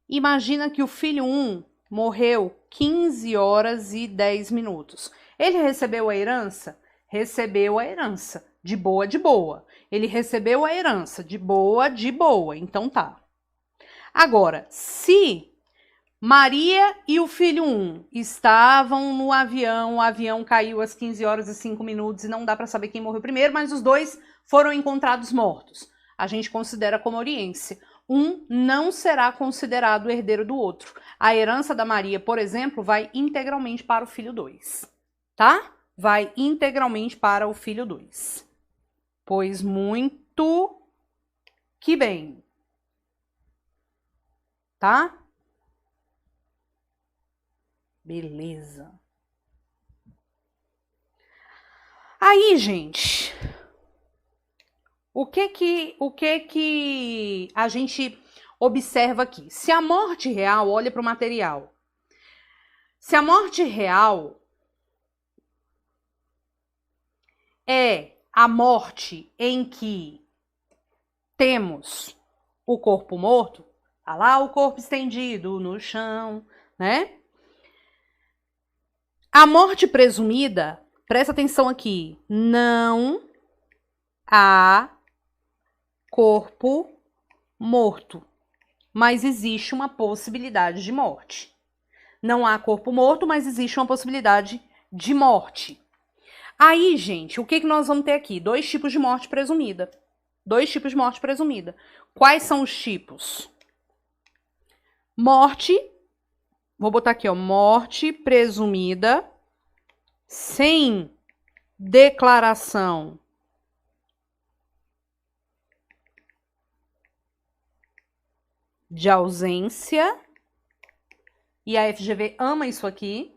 imagina que o filho 1 morreu 15 horas e 10 minutos. Ele recebeu a herança? Recebeu a herança. De boa, de boa. Ele recebeu a herança. De boa, de boa. Então tá. Agora, se Maria e o filho 1 estavam no avião, o avião caiu às 15 horas e 5 minutos e não dá para saber quem morreu primeiro, mas os dois foram encontrados mortos. A gente considera comoriência. Um não será considerado herdeiro do outro. A herança da Maria, por exemplo, vai integralmente para o filho 2, tá? Vai integralmente para o filho 2. Pois muito que bem. Tá? Beleza. Aí, gente, o que a gente observa aqui? Se a morte real, olha para o material. Se a morte real é a morte em que temos o corpo morto, tá lá o corpo estendido no chão, né? A morte presumida, presta atenção aqui, não há corpo morto, mas existe uma possibilidade de morte. Não há corpo morto, mas existe uma possibilidade de morte. Aí, gente, o que nós vamos ter aqui? 2 tipos de morte presumida. 2 tipos de morte presumida. Quais são os tipos? Morte, vou botar aqui, ó, morte presumida sem declaração de ausência. E a FGV ama isso aqui.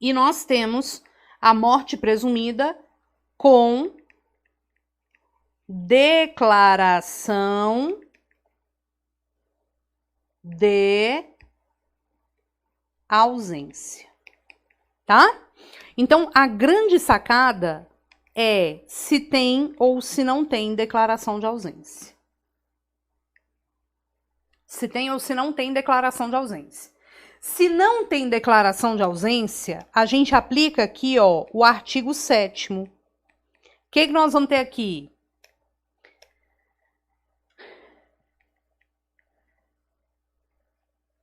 E nós temos a morte presumida com declaração de ausência, tá? Então, a grande sacada é se tem ou se não tem declaração de ausência. Se tem ou se não tem declaração de ausência. Se não tem declaração de ausência, a gente aplica aqui, ó, o artigo 7º. O que nós vamos ter aqui?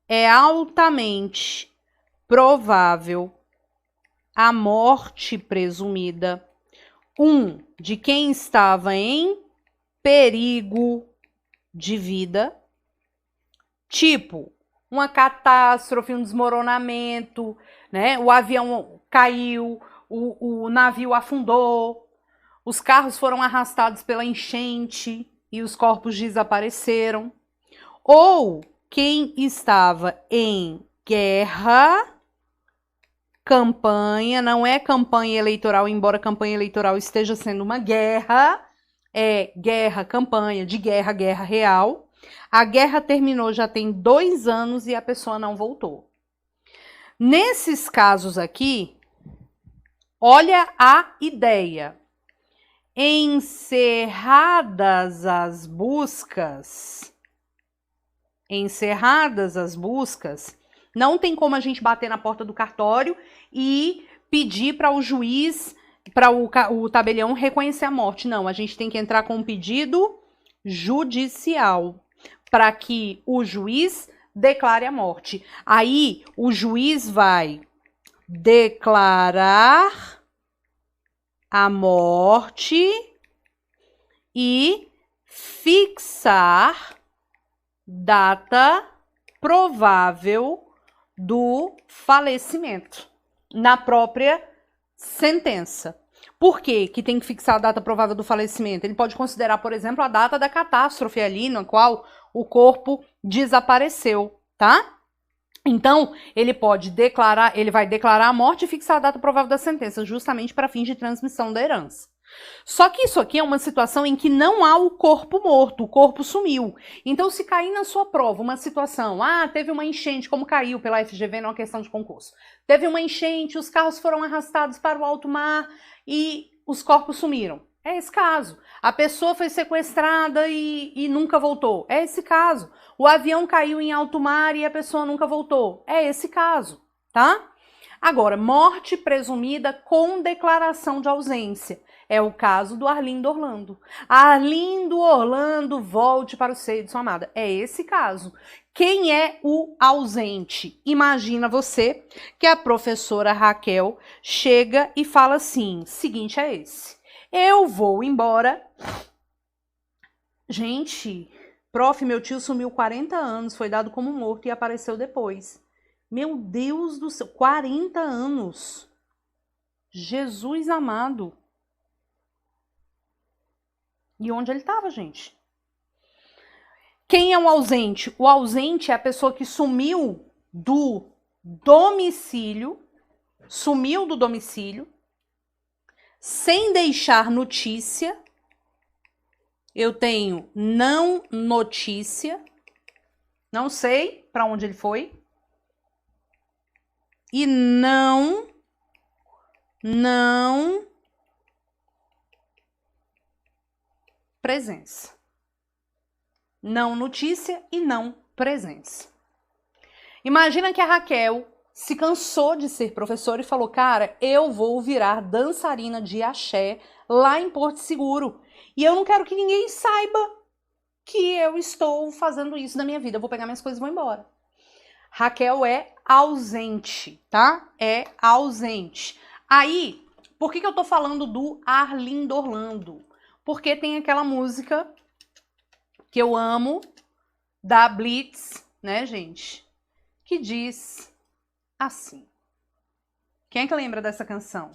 É altamente provável a morte presumida, de quem estava em perigo de vida, tipo, uma catástrofe, um desmoronamento, né? O avião caiu, o navio afundou, os carros foram arrastados pela enchente e os corpos desapareceram. Ou quem estava em guerra, campanha, não é campanha eleitoral, embora campanha eleitoral esteja sendo uma guerra, é guerra, campanha, de guerra, guerra real. A guerra terminou já tem 2 anos e a pessoa não voltou. Nesses casos aqui, olha a ideia. Encerradas as buscas, não tem como a gente bater na porta do cartório e pedir para o juiz, para o tabelião reconhecer a morte. Não, a gente tem que entrar com um pedido judicial para que o juiz declare a morte. Aí o juiz vai declarar a morte e fixar data provável do falecimento na própria sentença. Por quê que tem que fixar a data provável do falecimento? Ele pode considerar, por exemplo, a data da catástrofe ali, na qual o corpo desapareceu, tá? Então, ele vai declarar a morte e fixar a data provável da sentença, justamente para fins de transmissão da herança. Só que isso aqui é uma situação em que não há o corpo morto, o corpo sumiu. Então, se cair na sua prova uma situação, teve uma enchente, como caiu pela FGV numa questão de concurso. Teve uma enchente, os carros foram arrastados para o alto mar e os corpos sumiram. É esse caso. A pessoa foi sequestrada e nunca voltou. É esse caso. O avião caiu em alto mar e a pessoa nunca voltou. É esse caso, tá? Agora, morte presumida com declaração de ausência. É o caso do Arlindo Orlando. Arlindo Orlando, volte para o seio de sua amada. É esse caso. Quem é o ausente? Imagina você que a professora Raquel chega e fala assim, seguinte é esse. Eu vou embora. Gente, prof, meu tio sumiu 40 anos, foi dado como morto e apareceu depois. Meu Deus do céu, 40 anos. Jesus amado. E onde ele estava, gente? Quem é um ausente? O ausente é a pessoa que sumiu do domicílio, sem deixar notícia. Eu tenho não notícia, não sei para onde ele foi, e não presença. Não notícia e não presença. Imagina que a Raquel se cansou de ser professora e falou, cara, eu vou virar dançarina de axé lá em Porto Seguro. E eu não quero que ninguém saiba que eu estou fazendo isso na minha vida. Eu vou pegar minhas coisas e vou embora. Raquel é ausente, tá? É ausente. Aí, Por que eu tô falando do Arlindo Orlando? Porque tem aquela música que eu amo, da Blitz, né, gente? Que diz assim. Quem é que lembra dessa canção?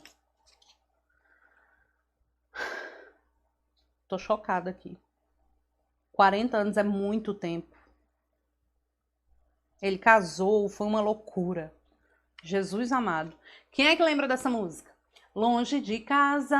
Tô chocada aqui. 40 anos é muito tempo. Ele casou, foi uma loucura. Jesus amado. Quem é que lembra dessa música? Longe de casa,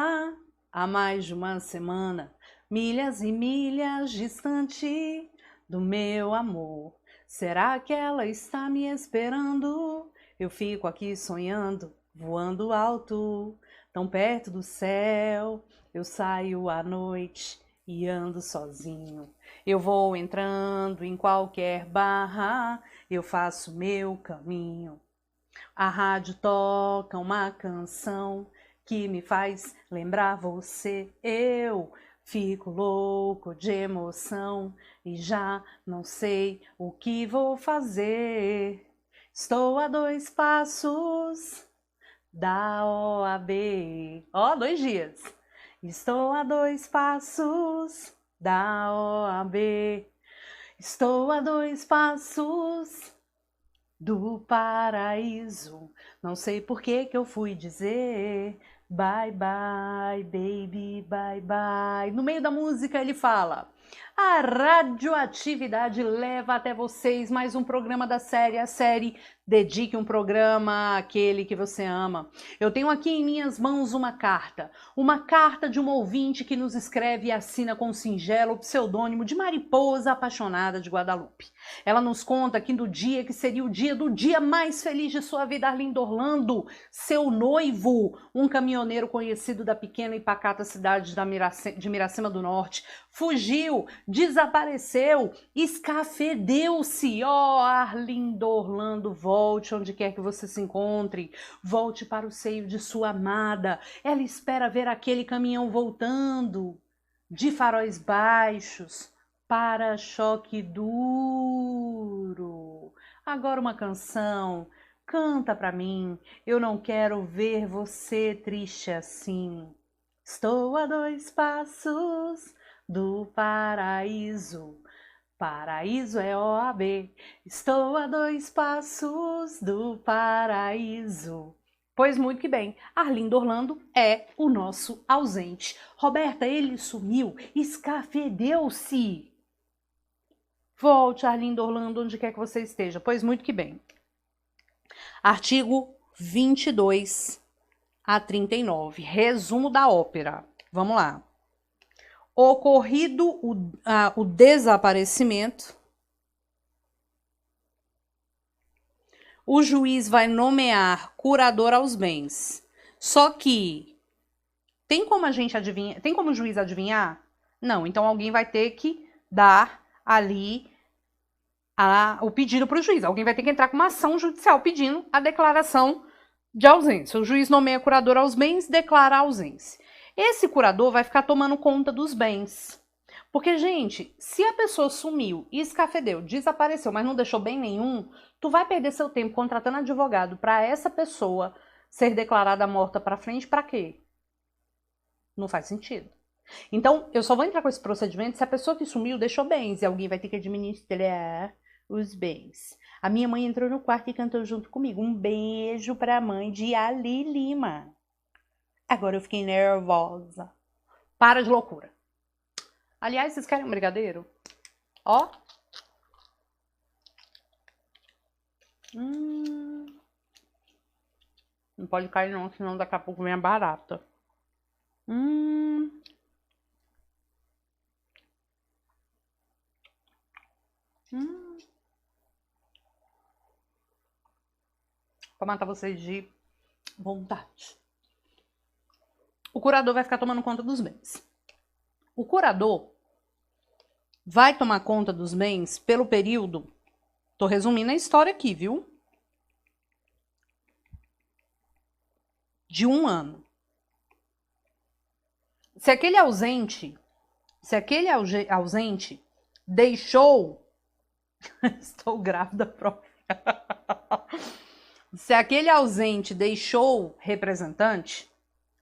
há mais de uma semana, milhas e milhas distante do meu amor. Será que ela está me esperando? Eu fico aqui sonhando, voando alto, tão perto do céu. Eu saio à noite e ando sozinho. Eu vou entrando em qualquer barra, eu faço meu caminho. A rádio toca uma canção que me faz lembrar você. Eu fico louco de emoção e já não sei o que vou fazer. Estou a 2 passos da OAB. Ó, 2 dias. Estou a 2 passos da OAB. Estou a 2 passos do paraíso. Não sei por que eu fui dizer bye bye, baby, bye bye. No meio da música ele fala: a radioatividade leva até vocês mais um programa da série. A série Dedique um Programa àquele que você ama. Eu tenho aqui em minhas mãos uma carta de uma ouvinte que nos escreve e assina com o singelo pseudônimo de Mariposa Apaixonada de Guadalupe. Ela nos conta que no dia que seria o dia mais feliz de sua vida, Arlindo Orlando, seu noivo, um caminhoneiro conhecido da pequena e pacata cidade de Miracema do Norte, fugiu, desapareceu, escafedeu-se. Ó, Arlindo Orlando, volte onde quer que você se encontre, volte para o seio de sua amada. Ela espera ver aquele caminhão voltando, de faróis baixos, para-choque duro. Agora uma canção, canta pra mim, eu não quero ver você triste assim. Estou a 2 passos do paraíso. Paraíso é OAB. Estou a 2 passos do paraíso. Pois muito que bem, Arlindo Orlando é o nosso ausente. Roberta, ele sumiu, escafedeu-se. Volte, Arlindo Orlando, onde quer que você esteja. Pois muito que bem. Artigo 22 a 39. Resumo da ópera. Vamos lá. Ocorrido o desaparecimento, o juiz vai nomear curador aos bens. Só que tem como a gente adivinhar? Tem como o juiz adivinhar? Não, então alguém vai ter que dar ali o pedido para o juiz. Alguém vai ter que entrar com uma ação judicial pedindo a declaração de ausência. O juiz nomeia curador aos bens, declara a ausência. Esse curador vai ficar tomando conta dos bens. Porque, gente, se a pessoa sumiu, escafedeu, desapareceu, mas não deixou bem nenhum, tu vai perder seu tempo contratando advogado para essa pessoa ser declarada morta para frente, para quê? Não faz sentido. Então, eu só vou entrar com esse procedimento se a pessoa que sumiu deixou bens e alguém vai ter que administrar os bens. A minha mãe entrou no quarto e cantou junto comigo. Um beijo para a mãe de Ali Lima. Agora eu fiquei nervosa. Para de loucura. Aliás, vocês querem um brigadeiro? Ó. Não pode cair não, senão daqui a pouco vem a barata. Pra matar vocês de vontade. O curador vai ficar tomando conta dos bens. O curador vai tomar conta dos bens pelo período... Tô resumindo a história aqui, viu? De 1 ano. Se aquele ausente deixou... Estou grávida própria. Se aquele ausente deixou representante,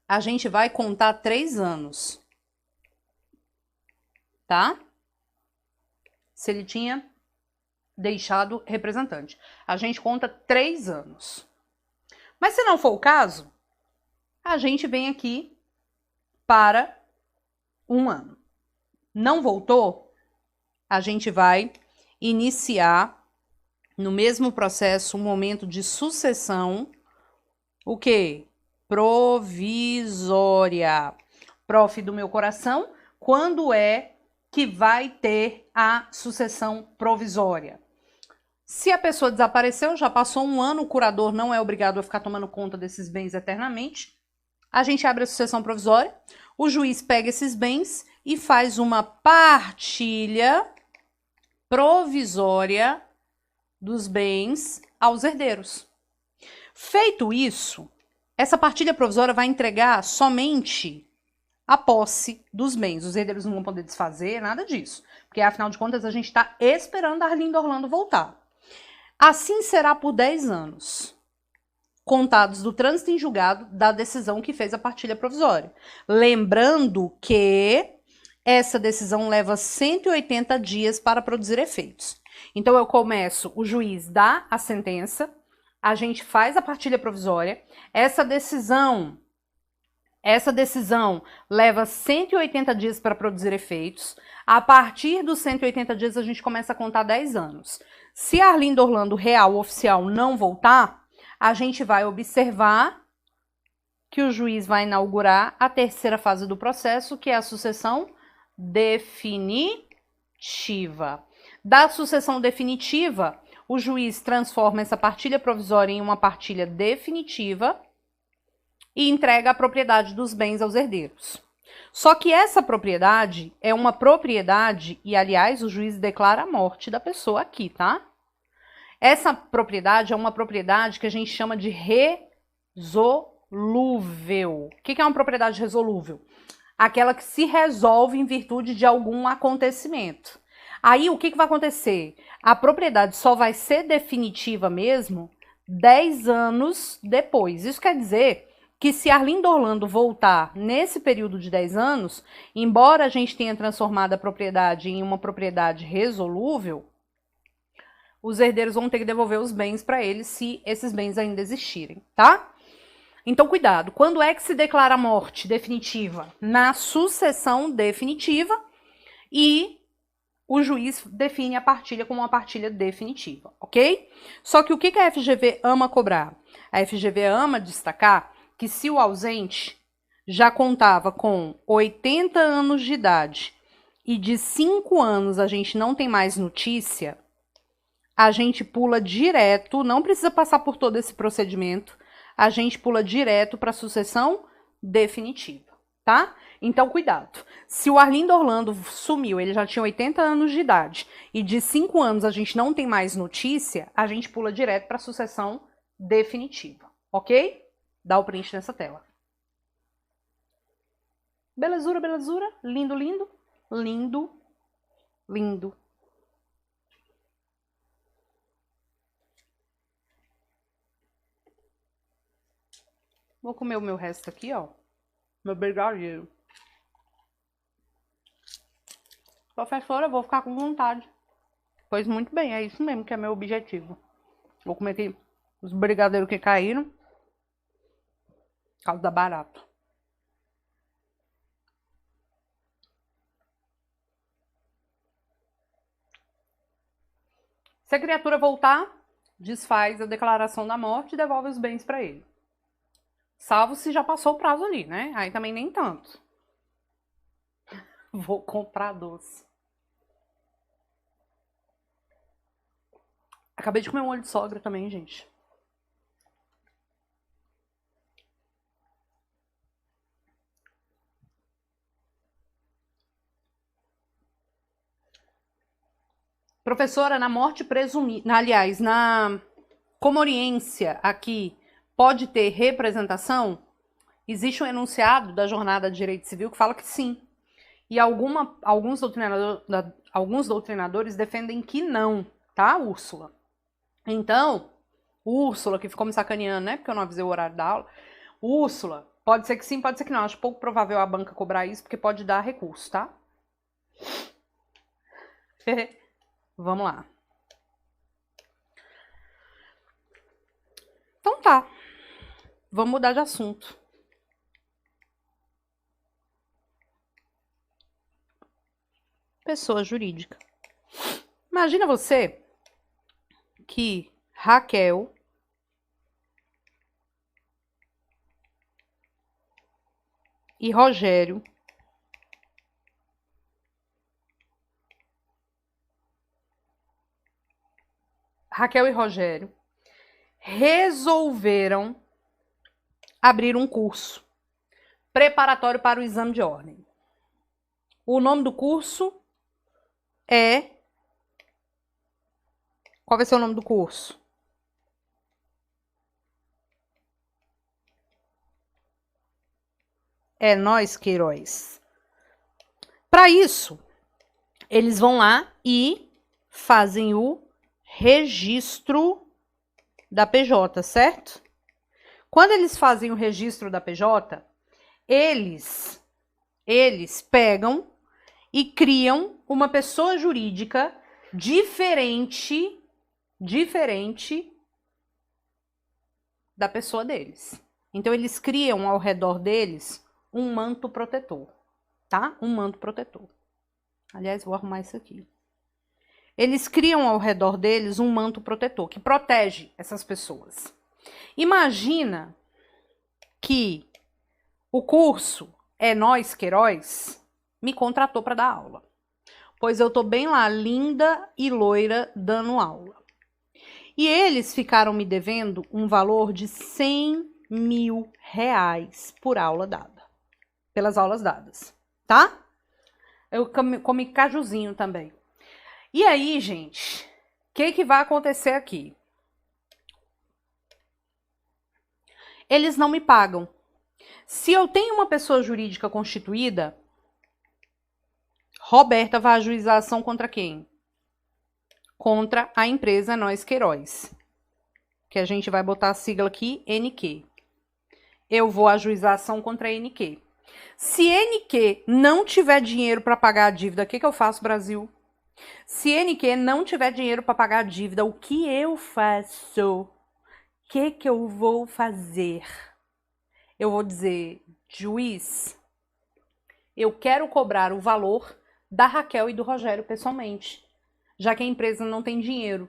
a gente vai contar 3 anos. Tá? Se ele tinha deixado representante. A gente conta 3 anos. Mas se não for o caso, a gente vem aqui para 1 ano. Não voltou? A gente vai iniciar no mesmo processo um momento de sucessão, o quê? Provisória. Prof do meu coração, quando é que vai ter a sucessão provisória? Se a pessoa desapareceu, já passou 1 ano, o curador não é obrigado a ficar tomando conta desses bens eternamente. A gente abre a sucessão provisória, o juiz pega esses bens e faz uma partilha provisória dos bens aos herdeiros. Feito isso, essa partilha provisória vai entregar somente a posse dos bens. Os herdeiros não vão poder desfazer, nada disso. Porque, afinal de contas, a gente está esperando a Arlindo Orlando voltar. Assim será por 10 anos, contados do trânsito em julgado da decisão que fez a partilha provisória. Lembrando que essa decisão leva 180 dias para produzir efeitos. Então, eu começo, o juiz dá a sentença, a gente faz a partilha provisória, essa decisão leva 180 dias para produzir efeitos. A partir dos 180 dias, a gente começa a contar 10 anos. Se a Arlindo Orlando real oficial não voltar, a gente vai observar que o juiz vai inaugurar a 3ª fase do processo, que é a sucessão definitiva. Da sucessão definitiva, o juiz transforma essa partilha provisória em uma partilha definitiva e entrega a propriedade dos bens aos herdeiros. Só que essa propriedade é uma propriedade, e aliás, o juiz declara a morte da pessoa aqui, tá? Essa propriedade é uma propriedade que a gente chama de resolúvel. O que é uma propriedade resolúvel? Aquela que se resolve em virtude de algum acontecimento. Aí, o que vai acontecer? A propriedade só vai ser definitiva mesmo 10 anos depois. Isso quer dizer que se Arlindo Orlando voltar nesse período de 10 anos, embora a gente tenha transformado a propriedade em uma propriedade resolúvel, os herdeiros vão ter que devolver os bens para eles se esses bens ainda existirem, tá? Então, cuidado. Quando é que se declara a morte definitiva? Na sucessão definitiva, e o juiz define a partilha como uma partilha definitiva, ok? Só que o que a FGV ama cobrar? A FGV ama destacar que se o ausente já contava com 80 anos de idade e de 5 anos a gente não tem mais notícia, a gente pula direto, não precisa passar por todo esse procedimento, a gente pula direto para a sucessão definitiva, tá? Então, cuidado. Se o Arlindo Orlando sumiu, ele já tinha 80 anos de idade, e de 5 anos a gente não tem mais notícia, a gente pula direto para a sucessão definitiva, ok? Dá o print nessa tela. Belezura, belezura? Lindo, lindo? Lindo, lindo. Vou comer o meu resto aqui, ó. Meu brigadeiro. Professora, eu vou ficar com vontade. Pois muito bem, é isso mesmo que é meu objetivo. Vou comer aqui os brigadeiros que caíram. Por causa da barata. Se a criatura voltar, desfaz a declaração da morte e devolve os bens para ele. Salvo se já passou o prazo ali, né? Aí também nem tanto. Vou comprar doce. Acabei de comer um olho de sogra também, gente. Professora, na morte presumida, aliás, na comoriência aqui, pode ter representação? Existe um enunciado da Jornada de Direito Civil que fala que sim. E alguns doutrinadores defendem que não, tá, Úrsula? Então, Úrsula, que ficou me sacaneando, né? Porque eu não avisei o horário da aula. Úrsula, Pode ser que sim, pode ser que não. Acho pouco provável a banca cobrar isso, porque pode dar recurso, tá? Vamos lá. Então tá. Vamos mudar de assunto. Pessoa jurídica. Imagina você que Raquel e Rogério resolveram abrir um curso preparatório para o exame de ordem. O nome do curso é... Qual vai ser o nome do curso? É Nós Queiroz. Para isso, eles vão lá e fazem o registro da PJ, certo? Quando eles fazem o registro da PJ, eles pegam e criam uma pessoa jurídica diferente da pessoa deles. Então, eles criam ao redor deles um manto protetor, tá? Um manto protetor. Aliás, vou arrumar isso aqui. Eles criam ao redor deles um manto protetor que protege essas pessoas. Imagina que o curso É Nós Queiroz me contratou para dar aula. Pois eu tô bem lá, linda e loira, dando aula. E eles ficaram me devendo um valor de R$100.000 por aula dada. Pelas aulas dadas, tá? Eu comi cajuzinho também. E aí, gente, o que vai acontecer aqui? Eles não me pagam. Se eu tenho uma pessoa jurídica constituída, Roberta vai ajuizar ação contra quem? Contra a empresa Nós Queiroz. Que a gente vai botar a sigla aqui, NQ. Eu vou ajuizar ação contra a NQ. Se NQ não tiver dinheiro para pagar a dívida, o que eu faço, Brasil? Se NQ não tiver dinheiro para pagar a dívida, o que eu faço? O que eu vou fazer? Eu vou dizer, juiz, eu quero cobrar o valor da Raquel e do Rogério pessoalmente, já que a empresa não tem dinheiro.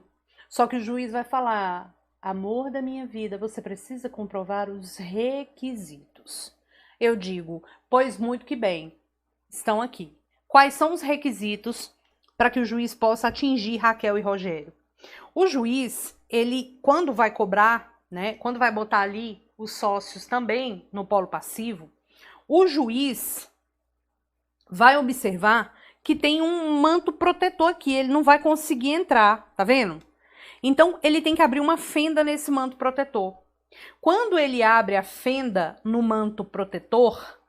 Só que o juiz vai falar, amor da minha vida, você precisa comprovar os requisitos. Eu digo, pois muito que bem, estão aqui. Quais são os requisitos para que o juiz possa atingir Raquel e Rogério? O juiz, ele, quando vai cobrar, né, quando vai botar ali os sócios também no polo passivo, o juiz vai observar que tem um manto protetor aqui, ele não vai conseguir entrar, tá vendo? Então, ele tem que abrir uma fenda nesse manto protetor. Quando ele abre a fenda no manto protetor,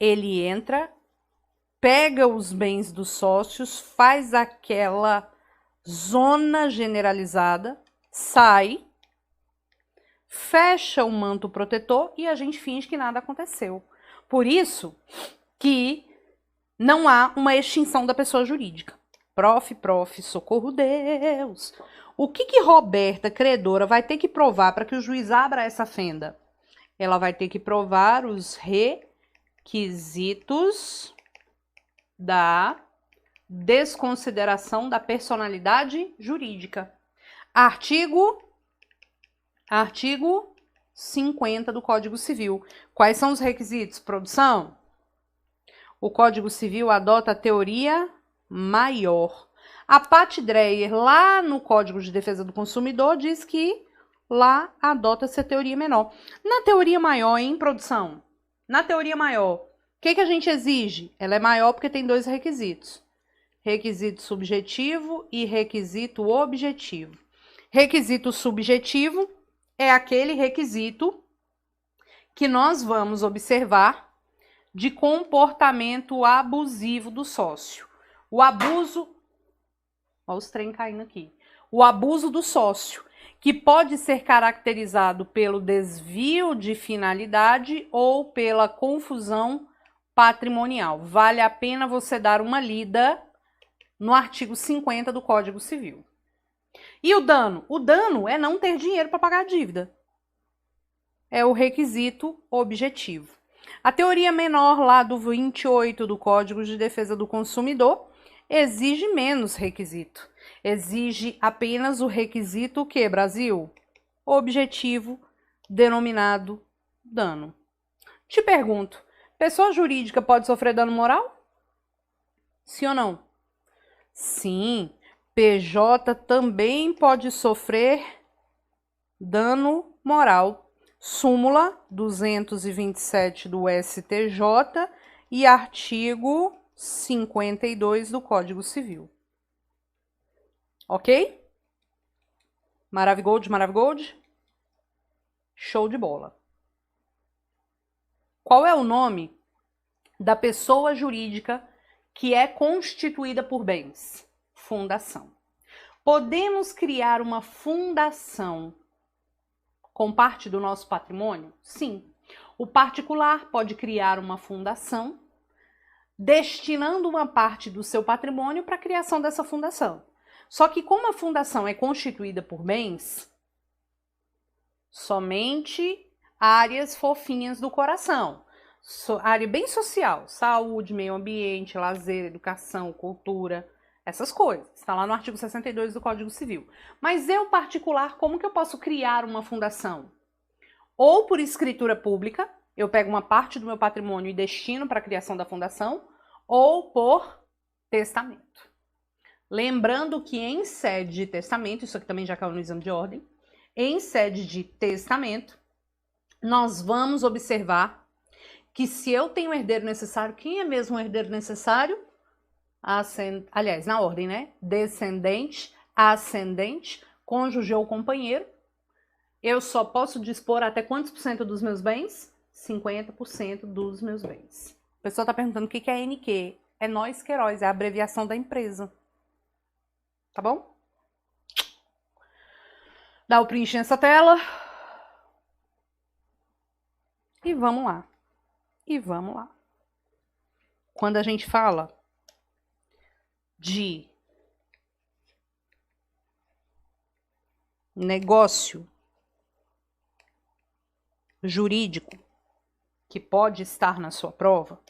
ele entra, pega os bens dos sócios, faz aquela zona generalizada, sai, fecha o manto protetor e a gente finge que nada aconteceu. Por isso que não há uma extinção da pessoa jurídica. Prof, socorro Deus. O que Roberta, credora, vai ter que provar para que o juiz abra essa fenda? Ela vai ter que provar os requisitos da desconsideração da personalidade jurídica. Artigo 50 do Código Civil. Quais são os requisitos? Produção? O Código Civil adota a teoria maior. A Pat Dreyer, lá no Código de Defesa do Consumidor, diz que lá adota-se a teoria menor. Na teoria maior, em produção? Na teoria maior, o que a gente exige? Ela é maior porque tem dois requisitos. Requisito subjetivo e requisito objetivo. Requisito subjetivo é aquele requisito que nós vamos observar de comportamento abusivo do sócio. O abuso... Olha os trem caindo aqui. O abuso do sócio, que pode ser caracterizado pelo desvio de finalidade ou pela confusão patrimonial. Vale a pena você dar uma lida no artigo 50 do Código Civil. E o dano? O dano é não ter dinheiro para pagar a dívida. É o requisito objetivo. A teoria menor lá do 28 do Código de Defesa do Consumidor exige menos requisito. Exige apenas o requisito que, Brasil? Objetivo, denominado dano. Te pergunto, pessoa jurídica pode sofrer dano moral? Sim ou não? Sim, PJ também pode sofrer dano moral. Súmula 227 do STJ e artigo 52 do Código Civil. Ok? Maravigold, Maravigold? Show de bola. Qual é o nome da pessoa jurídica que é constituída por bens? Fundação. Podemos criar uma fundação com parte do nosso patrimônio? Sim. O particular pode criar uma fundação destinando uma parte do seu patrimônio para a criação dessa fundação. Só que como a fundação é constituída por bens, somente áreas fofinhas do coração, área bem social, saúde, meio ambiente, lazer, educação, cultura, essas coisas. Está lá no artigo 62 do Código Civil. Mas eu, particular, como que eu posso criar uma fundação? Ou por escritura pública, eu pego uma parte do meu patrimônio e destino para a criação da fundação, ou por testamento. Lembrando que em sede de testamento, isso aqui também já caiu no exame de ordem, em sede de testamento, nós vamos observar que se eu tenho herdeiro necessário, quem é mesmo o herdeiro necessário? Aliás, na ordem, né? Descendente, ascendente, cônjuge ou companheiro. Eu só posso dispor até quantos por cento dos meus bens? 50% dos meus bens. A pessoa está perguntando o que é NQ. É Nós Queiroz, é a abreviação da empresa. Tá bom? Dá o print nessa tela. E vamos lá. E vamos lá. Quando a gente fala de negócio jurídico que pode estar na sua prova,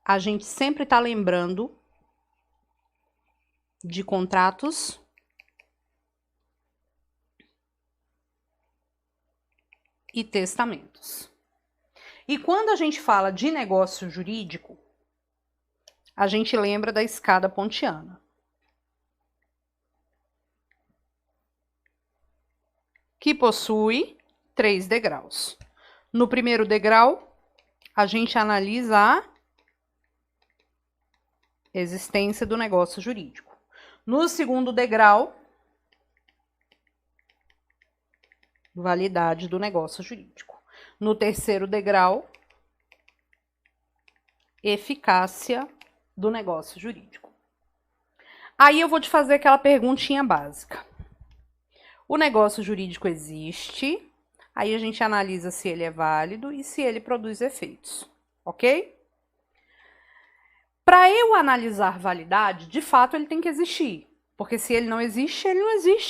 a gente sempre está lembrando de contratos e testamentos. E quando a gente fala de negócio jurídico, a gente lembra da escada pontiana, que possui 3 degraus. No primeiro degrau, a gente analisa a existência do negócio jurídico. No segundo degrau, validade do negócio jurídico. No terceiro degrau, eficácia do negócio jurídico. Aí eu vou te fazer aquela perguntinha básica. O negócio jurídico existe, aí a gente analisa se ele é válido e se ele produz efeitos, ok? Para eu analisar validade, de fato ele tem que existir, porque se ele não existe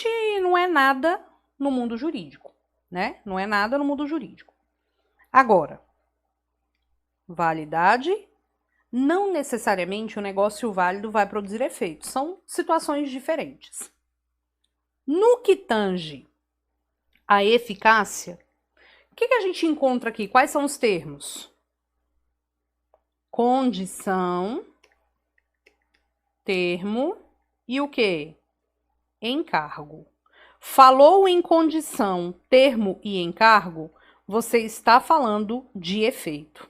e não é nada no mundo jurídico, né? Não é nada no mundo jurídico. Agora, validade, não necessariamente o negócio válido vai produzir efeitos, são situações diferentes. No que tange a eficácia, o que a gente encontra aqui? Quais são os termos? Condição, termo e o quê? Encargo. Falou em condição, termo e encargo, você está falando de efeito.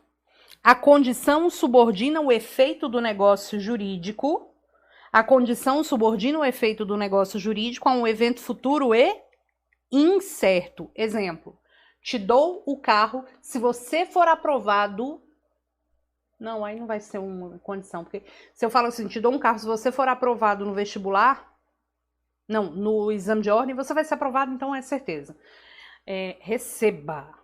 A condição subordina o efeito do negócio jurídico. A condição subordina o efeito do negócio jurídico a um evento futuro e incerto. Exemplo, te dou o carro, se você for aprovado... Não, aí não vai ser uma condição, porque se eu falo assim, te dou um carro, se você for aprovado no vestibular, Não, no exame de ordem você vai ser aprovado, então é certeza. Receba.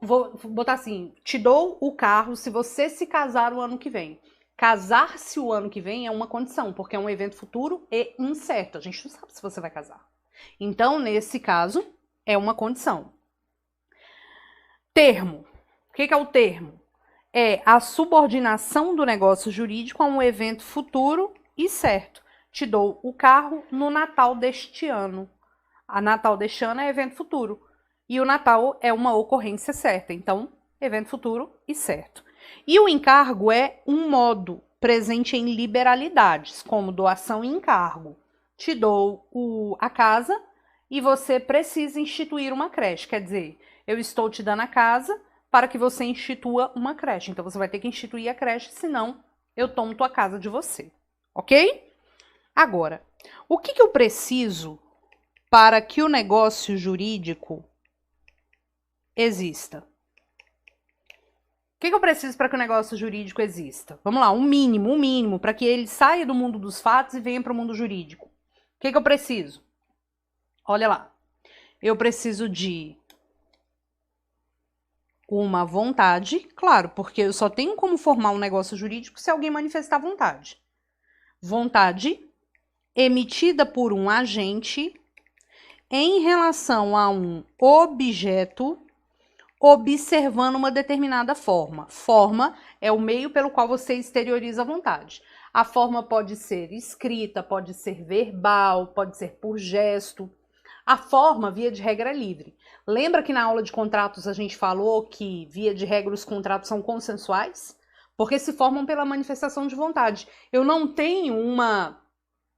Vou botar assim, te dou o carro se você se casar o ano que vem. Casar-se o ano que vem é uma condição, porque é um evento futuro e incerto. A gente não sabe se você vai casar. Então, nesse caso, é uma condição. Termo. O que é o termo? É a subordinação do negócio jurídico a um evento futuro e certo. Te dou o carro no Natal deste ano. A Natal deste ano é evento futuro. E o Natal é uma ocorrência certa. Então, evento futuro e certo. E o encargo é um modo presente em liberalidades, como doação e encargo. Te dou a casa e você precisa instituir uma creche. Quer dizer, eu estou te dando a casa para que você institua uma creche. Então, você vai ter que instituir a creche, senão eu tomo tua casa de você. Ok? Agora, o que eu preciso para que o negócio jurídico exista? O que eu preciso para que o negócio jurídico exista? Vamos lá, um mínimo, para que ele saia do mundo dos fatos e venha para o mundo jurídico. O que eu preciso? Olha lá. Eu preciso de uma vontade, claro, porque eu só tenho como formar um negócio jurídico se alguém manifestar vontade. Vontade emitida por um agente em relação a um objeto observando uma determinada forma. Forma é o meio pelo qual você exterioriza a vontade. A forma pode ser escrita, pode ser verbal, pode ser por gesto. A forma, via de regra, é livre. Lembra que na aula de contratos a gente falou que, via de regra, os contratos são consensuais? Porque se formam pela manifestação de vontade. Eu não tenho uma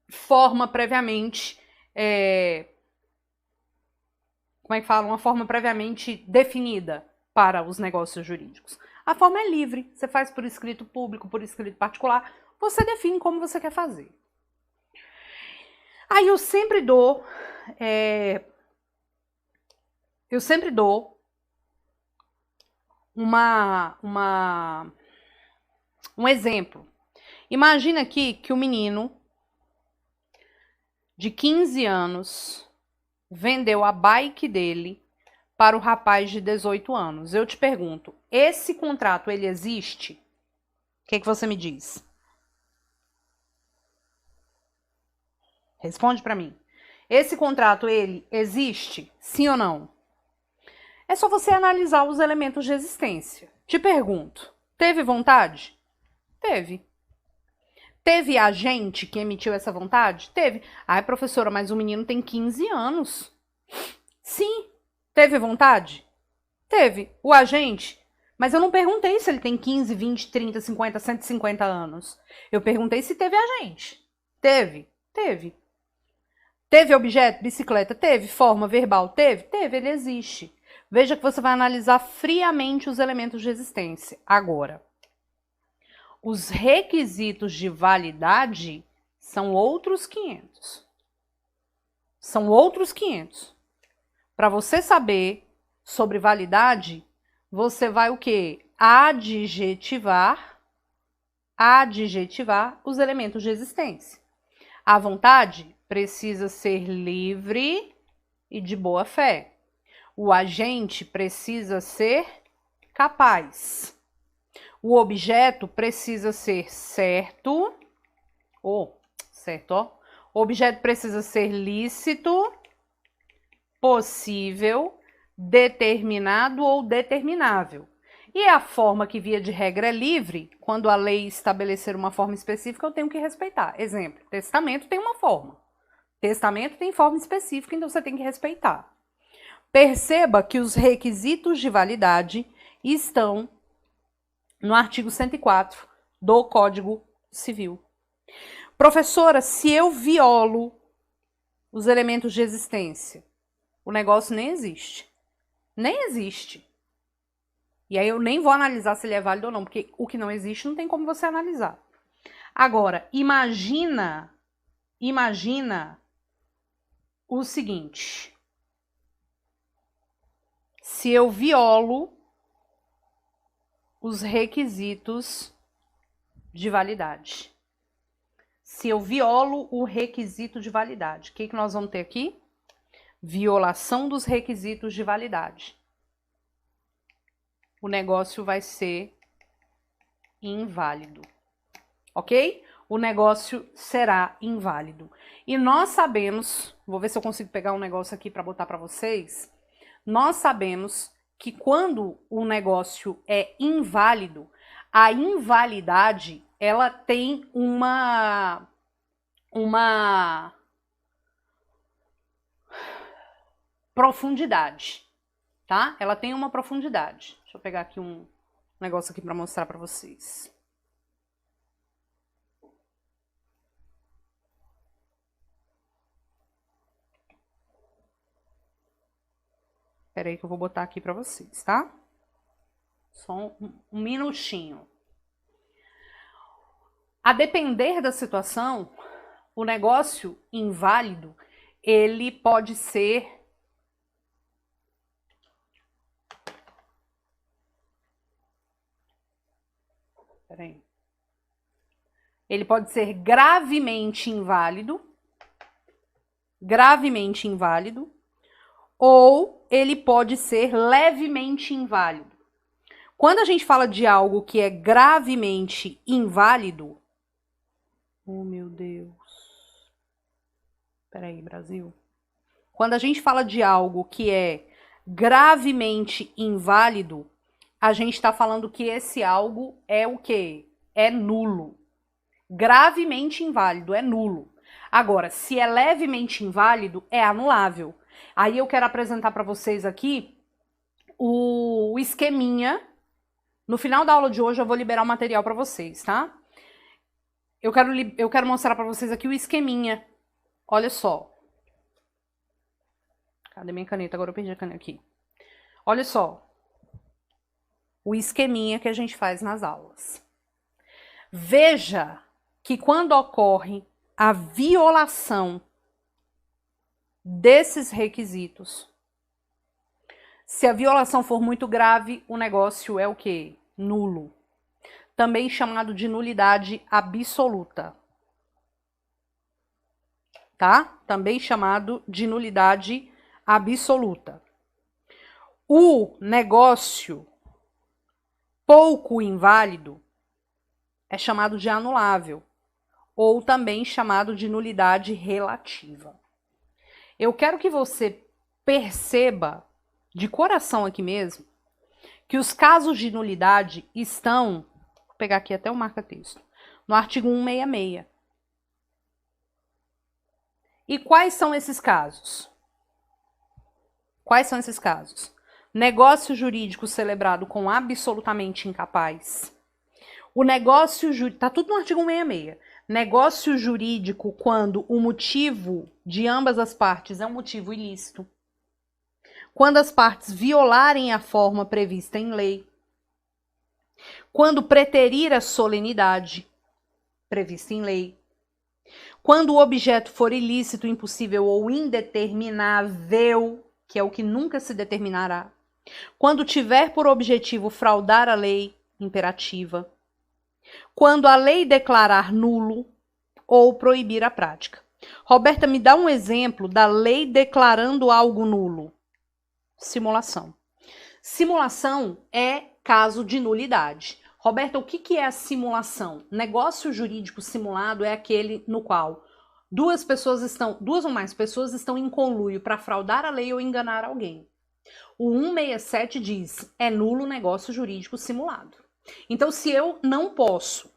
forma previamente... como é que fala? Uma forma previamente definida para os negócios jurídicos. A forma é livre. Você faz por escrito público, por escrito particular. Você define como você quer fazer. Aí eu sempre dou um exemplo. Imagina aqui que o menino de 15 anos vendeu a bike dele para o rapaz de 18 anos. Eu te pergunto, esse contrato, ele existe? O que você me diz? Responde para mim. Esse contrato, ele existe? Sim ou não? É só você analisar os elementos de existência. Te pergunto, teve vontade? Teve. Teve agente que emitiu essa vontade? Teve. Ai, professora, mas o menino tem 15 anos. Sim. Teve vontade? Teve. O agente? Mas eu não perguntei se ele tem 15, 20, 30, 50, 150 anos. Eu perguntei se teve agente. Teve. Teve. Teve objeto? Bicicleta? Teve. Forma verbal? Teve. Teve. Ele existe. Veja que você vai analisar friamente os elementos de existência. Agora, os requisitos de validade são outros 500. São outros 500. Para você saber sobre validade, você vai o quê? Adjetivar os elementos de existência. A vontade precisa ser livre e de boa fé. O agente precisa ser capaz. O objeto precisa ser certo. O objeto precisa ser lícito, possível, determinado ou determinável. E a forma que, via de regra, é livre, quando a lei estabelecer uma forma específica, eu tenho que respeitar. Exemplo, testamento tem uma forma. Testamento tem forma específica, então você tem que respeitar. Perceba que os requisitos de validade estão no artigo 104 do Código Civil. Professora, se eu violo os elementos de existência, o negócio nem existe. Nem existe. E aí eu nem vou analisar se ele é válido ou não, porque o que não existe não tem como você analisar. Agora, imagina o seguinte. Se eu violo os requisitos de validade. se eu violo o requisito de validade. O que nós vamos ter aqui? Violação dos requisitos de validade. O negócio vai ser inválido, ok? O negócio será inválido. E nós sabemos, vou ver se eu consigo pegar um negócio aqui para botar para vocês. Nós sabemos que quando o negócio é inválido, a invalidade, ela tem uma profundidade, tá? Ela tem uma profundidade. Deixa eu pegar aqui um negócio aqui para mostrar para vocês. Espera aí que eu vou botar aqui para vocês, tá? Só um minutinho. A depender da situação, o negócio inválido, ele pode ser ele pode ser gravemente inválido, ou ele pode ser levemente inválido. Quando a gente fala de algo que é gravemente inválido, oh meu Deus, peraí, Brasil. Quando a gente fala de algo que é gravemente inválido, a gente está falando que esse algo é o quê? É nulo. Gravemente inválido é nulo. Agora, se é levemente inválido, é anulável. Aí eu quero apresentar para vocês aqui o esqueminha. No final da aula de hoje eu vou liberar o material para vocês, tá? Eu quero mostrar para vocês aqui o esqueminha. Olha só. Cadê minha caneta? Agora eu perdi a caneta aqui. Olha só. O esqueminha que a gente faz nas aulas. Veja que quando ocorre a violação desses requisitos, se a violação for muito grave, o negócio é o quê? Nulo. Também chamado de nulidade absoluta. Tá? Também chamado de nulidade absoluta. O negócio pouco inválido é chamado de anulável, ou também chamado de nulidade relativa. Eu quero que você perceba, de coração aqui mesmo, que os casos de nulidade estão, vou pegar aqui até o marca-texto, no artigo 166. E quais são esses casos? Quais são esses casos? Negócio jurídico celebrado com absolutamente incapaz. O negócio jurídico, tá tudo no artigo 166. Negócio jurídico quando o motivo de ambas as partes é um motivo ilícito. Quando as partes violarem a forma prevista em lei. Quando preterir a solenidade prevista em lei. Quando o objeto for ilícito, impossível ou indeterminável, que é o que nunca se determinará. Quando tiver por objetivo fraudar a lei imperativa. Quando a lei declarar nulo ou proibir a prática. Roberta, me dá um exemplo da lei declarando algo nulo. Simulação. Simulação é caso de nulidade. Roberta, o que é a simulação? Negócio jurídico simulado é aquele no qual duas ou mais pessoas estão em conluio para fraudar a lei ou enganar alguém. O 167 diz, é nulo negócio jurídico simulado. Então, se eu não posso,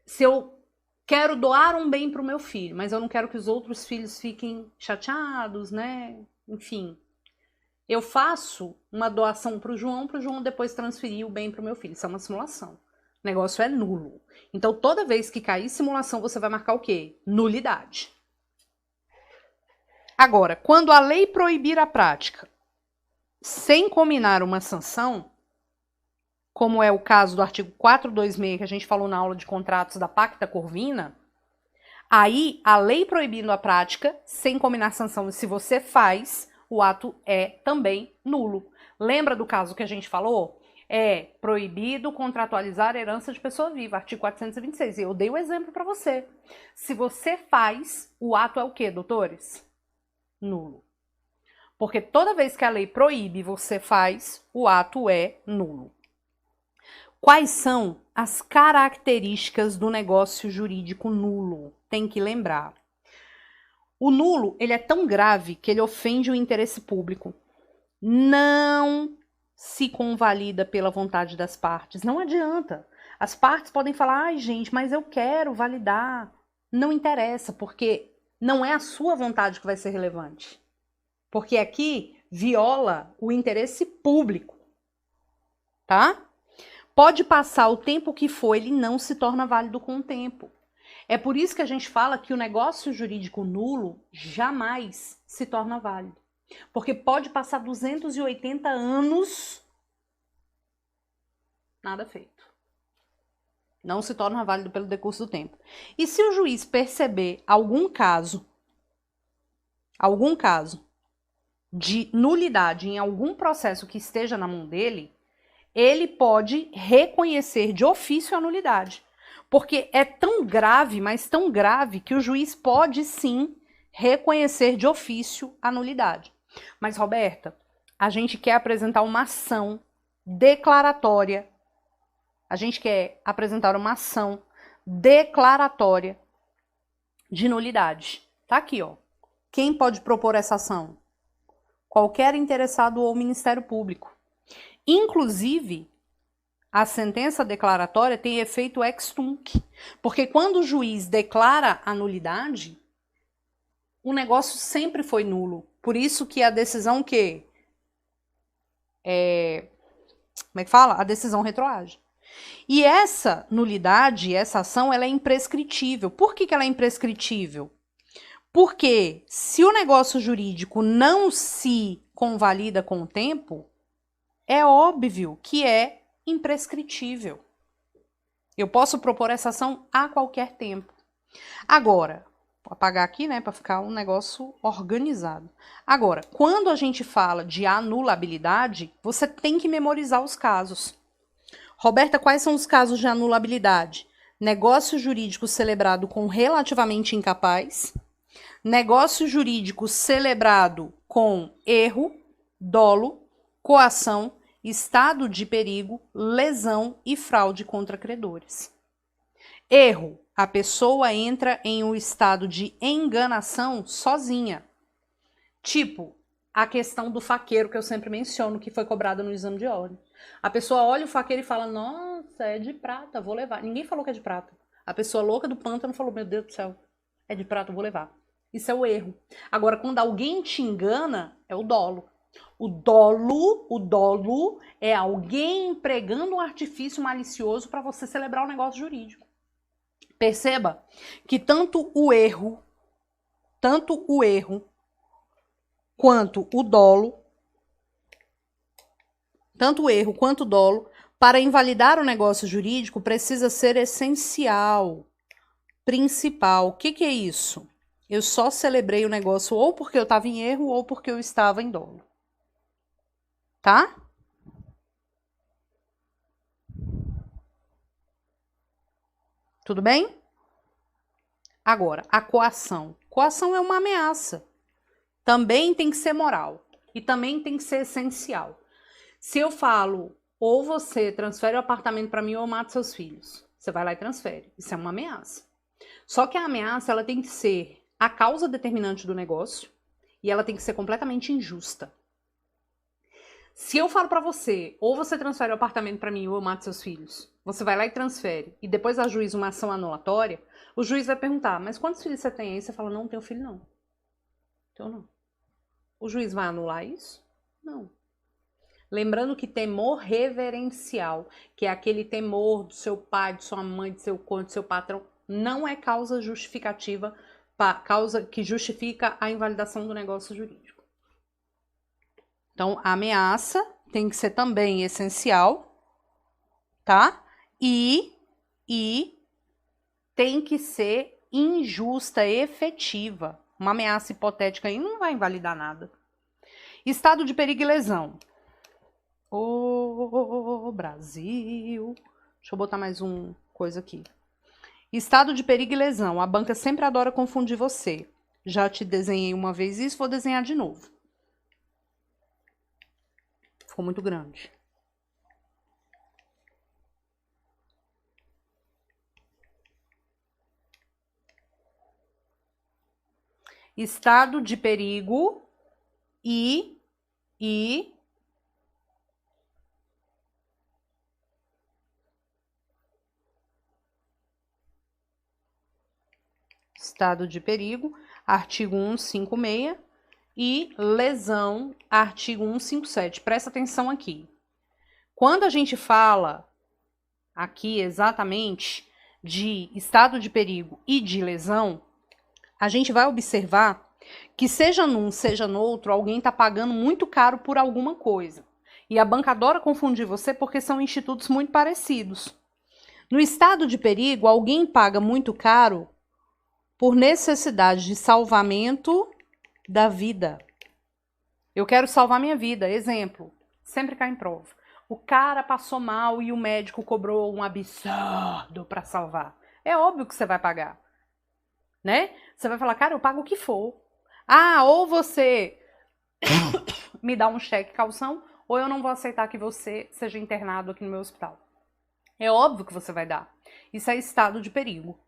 se eu quero doar um bem para o meu filho, mas eu não quero que os outros filhos fiquem chateados, né? Enfim, eu faço uma doação para o João depois transferir o bem para o meu filho. Isso é uma simulação. O negócio é nulo. Então, toda vez que cair simulação, você vai marcar o quê? Nulidade. Agora, quando a lei proibir a prática sem combinar uma sanção, como é o caso do artigo 426, que a gente falou na aula de contratos da Pacta Corvina, aí a lei proibindo a prática sem combinar sanção, se você faz, o ato é também nulo. Lembra do caso que a gente falou? É proibido contratualizar herança de pessoa viva, artigo 426. E eu dei o exemplo para você. Se você faz, o ato é o quê, doutores? Nulo. Porque toda vez que a lei proíbe, você faz, o ato é nulo. Quais são as características do negócio jurídico nulo? Tem que lembrar. O nulo, ele é tão grave que ele ofende o interesse público. Não se convalida pela vontade das partes. Não adianta. As partes podem falar, ai gente, mas eu quero validar. Não interessa, porque não é a sua vontade que vai ser relevante. Porque aqui viola o interesse público. Tá? Pode passar o tempo que for, ele não se torna válido com o tempo. É por isso que a gente fala que o negócio jurídico nulo jamais se torna válido. Porque pode passar 280 anos, nada feito. Não se torna válido pelo decurso do tempo. E se o juiz perceber algum caso de nulidade em algum processo que esteja na mão dele, ele pode reconhecer de ofício a nulidade. Porque é tão grave, mas tão grave, que o juiz pode sim reconhecer de ofício a nulidade. Mas, Roberta, a gente quer apresentar uma ação declaratória. A gente quer apresentar uma ação declaratória de nulidade. Tá aqui, ó. Quem pode propor essa ação? Qualquer interessado ou Ministério Público. Inclusive, a sentença declaratória tem efeito ex tunc, porque quando o juiz declara a nulidade, o negócio sempre foi nulo. Por isso que a decisão como é que fala? A decisão retroage. E essa nulidade, essa ação, ela é imprescritível. Por que ela é imprescritível? Porque se o negócio jurídico não se convalida com o tempo, é óbvio que é imprescritível. Eu posso propor essa ação a qualquer tempo. Agora, vou apagar aqui, né, para ficar um negócio organizado. Agora, quando a gente fala de anulabilidade, você tem que memorizar os casos. Roberta, quais são os casos de anulabilidade? Negócio jurídico celebrado com relativamente incapaz, negócio jurídico celebrado com erro, dolo, coação, estado de perigo, lesão e fraude contra credores. Erro. A pessoa entra em um estado de enganação sozinha. Tipo, a questão do faqueiro que eu sempre menciono, que foi cobrada no exame de ordem. A pessoa olha o faqueiro e fala, nossa, é de prata, vou levar. Ninguém falou que é de prata. A pessoa louca do pântano falou, meu Deus do céu, é de prata, vou levar. Isso é o erro. Agora, quando alguém te engana, é o dolo. O dolo é alguém empregando um artifício malicioso para você celebrar um negócio jurídico. Perceba que tanto o erro quanto o dolo, para invalidar o negócio jurídico, precisa ser essencial, principal. O que é isso? Eu só celebrei o negócio ou porque eu estava em erro ou porque eu estava em dolo. Tá? Tudo bem? Agora, a coação. Coação é uma ameaça. Também tem que ser moral. E também tem que ser essencial. Se eu falo, ou você transfere o apartamento para mim ou eu mato seus filhos. Você vai lá e transfere. Isso é uma ameaça. Só que a ameaça, ela tem que ser a causa determinante do negócio e ela tem que ser completamente injusta. Se eu falo pra você, ou você transfere o apartamento pra mim ou eu mato seus filhos, você vai lá e transfere, e depois ajuiza uma ação anulatória, o juiz vai perguntar, mas quantos filhos você tem? Aí você fala, não tenho filho não. Então não. O juiz vai anular isso? Não. Lembrando que temor reverencial, que é aquele temor do seu pai, de sua mãe, de seu cônjuge, do seu patrão, não é causa justificativa, causa que justifica a invalidação do negócio jurídico. Então, a ameaça tem que ser também essencial, tá? E tem que ser injusta, efetiva. Uma ameaça hipotética aí não vai invalidar nada. Estado de perigo e lesão. Ô, Brasil. Deixa eu botar mais um coisa aqui. Estado de perigo e lesão. A banca sempre adora confundir você. Já te desenhei uma vez isso, vou desenhar de novo. Ficou muito grande. Estado de perigo e estado de perigo, artigo 156 e lesão, artigo 157. Presta atenção aqui. Quando a gente fala aqui exatamente de estado de perigo e de lesão, a gente vai observar que seja num, seja no outro, alguém está pagando muito caro por alguma coisa. E a banca adora confundir você porque são institutos muito parecidos. No estado de perigo, alguém paga muito caro por necessidade de salvamento da vida. Eu quero salvar minha vida. Exemplo, sempre cai em prova. O cara passou mal e o médico cobrou um absurdo para salvar. É óbvio que você vai pagar, né? Você vai falar, cara, eu pago o que for. Ah, ou você me dá um cheque calção, ou eu não vou aceitar que você seja internado aqui no meu hospital. É óbvio que você vai dar. Isso é estado de perigo.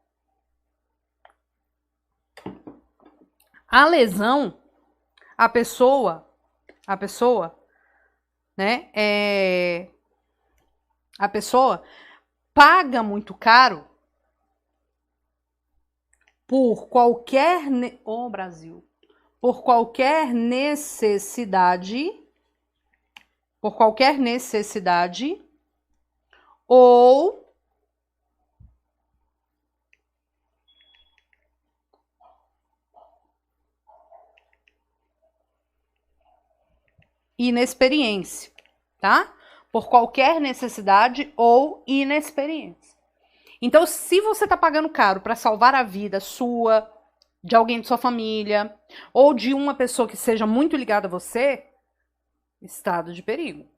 A lesão, a pessoa, né, a pessoa paga muito caro por qualquer, Brasil, por qualquer necessidade, ou inexperiência, tá? Por qualquer necessidade ou inexperiência. Então, se você está pagando caro para salvar a vida sua, de alguém de sua família, ou de uma pessoa que seja muito ligada a você, estado de perigo.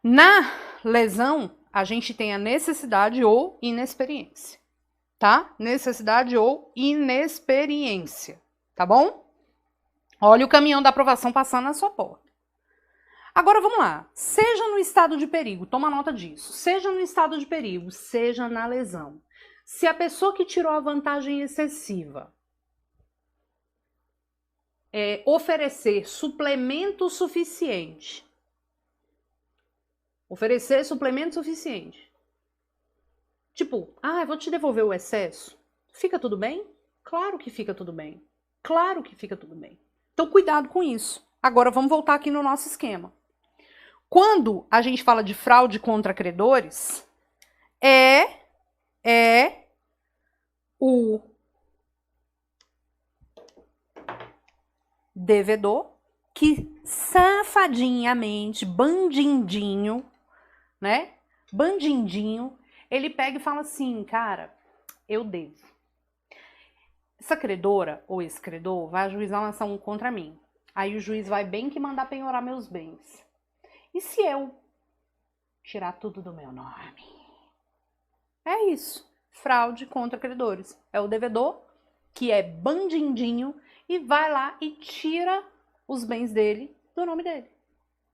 Na lesão, a gente tem a necessidade ou inexperiência, tá? Necessidade ou inexperiência, tá bom? Olha o caminhão da aprovação passando na sua porta. Agora vamos lá. Seja no estado de perigo, toma nota disso. Seja no estado de perigo, seja na lesão. Se a pessoa que tirou a vantagem excessiva oferecer suplemento suficiente, tipo, eu vou te devolver o excesso, fica tudo bem? Claro que fica tudo bem. Claro que fica tudo bem. Então, cuidado com isso. Agora, vamos voltar aqui no nosso esquema. Quando a gente fala de fraude contra credores, o devedor que safadinhamente, bandindinho, né? Bandindinho, ele pega e fala assim, cara, eu devo. Essa credora ou esse credor vai ajuizar uma ação contra mim. Aí o juiz vai bem que mandar penhorar meus bens. E se eu tirar tudo do meu nome? É isso. Fraude contra credores. É o devedor que é bandindinho e vai lá e tira os bens dele do nome dele.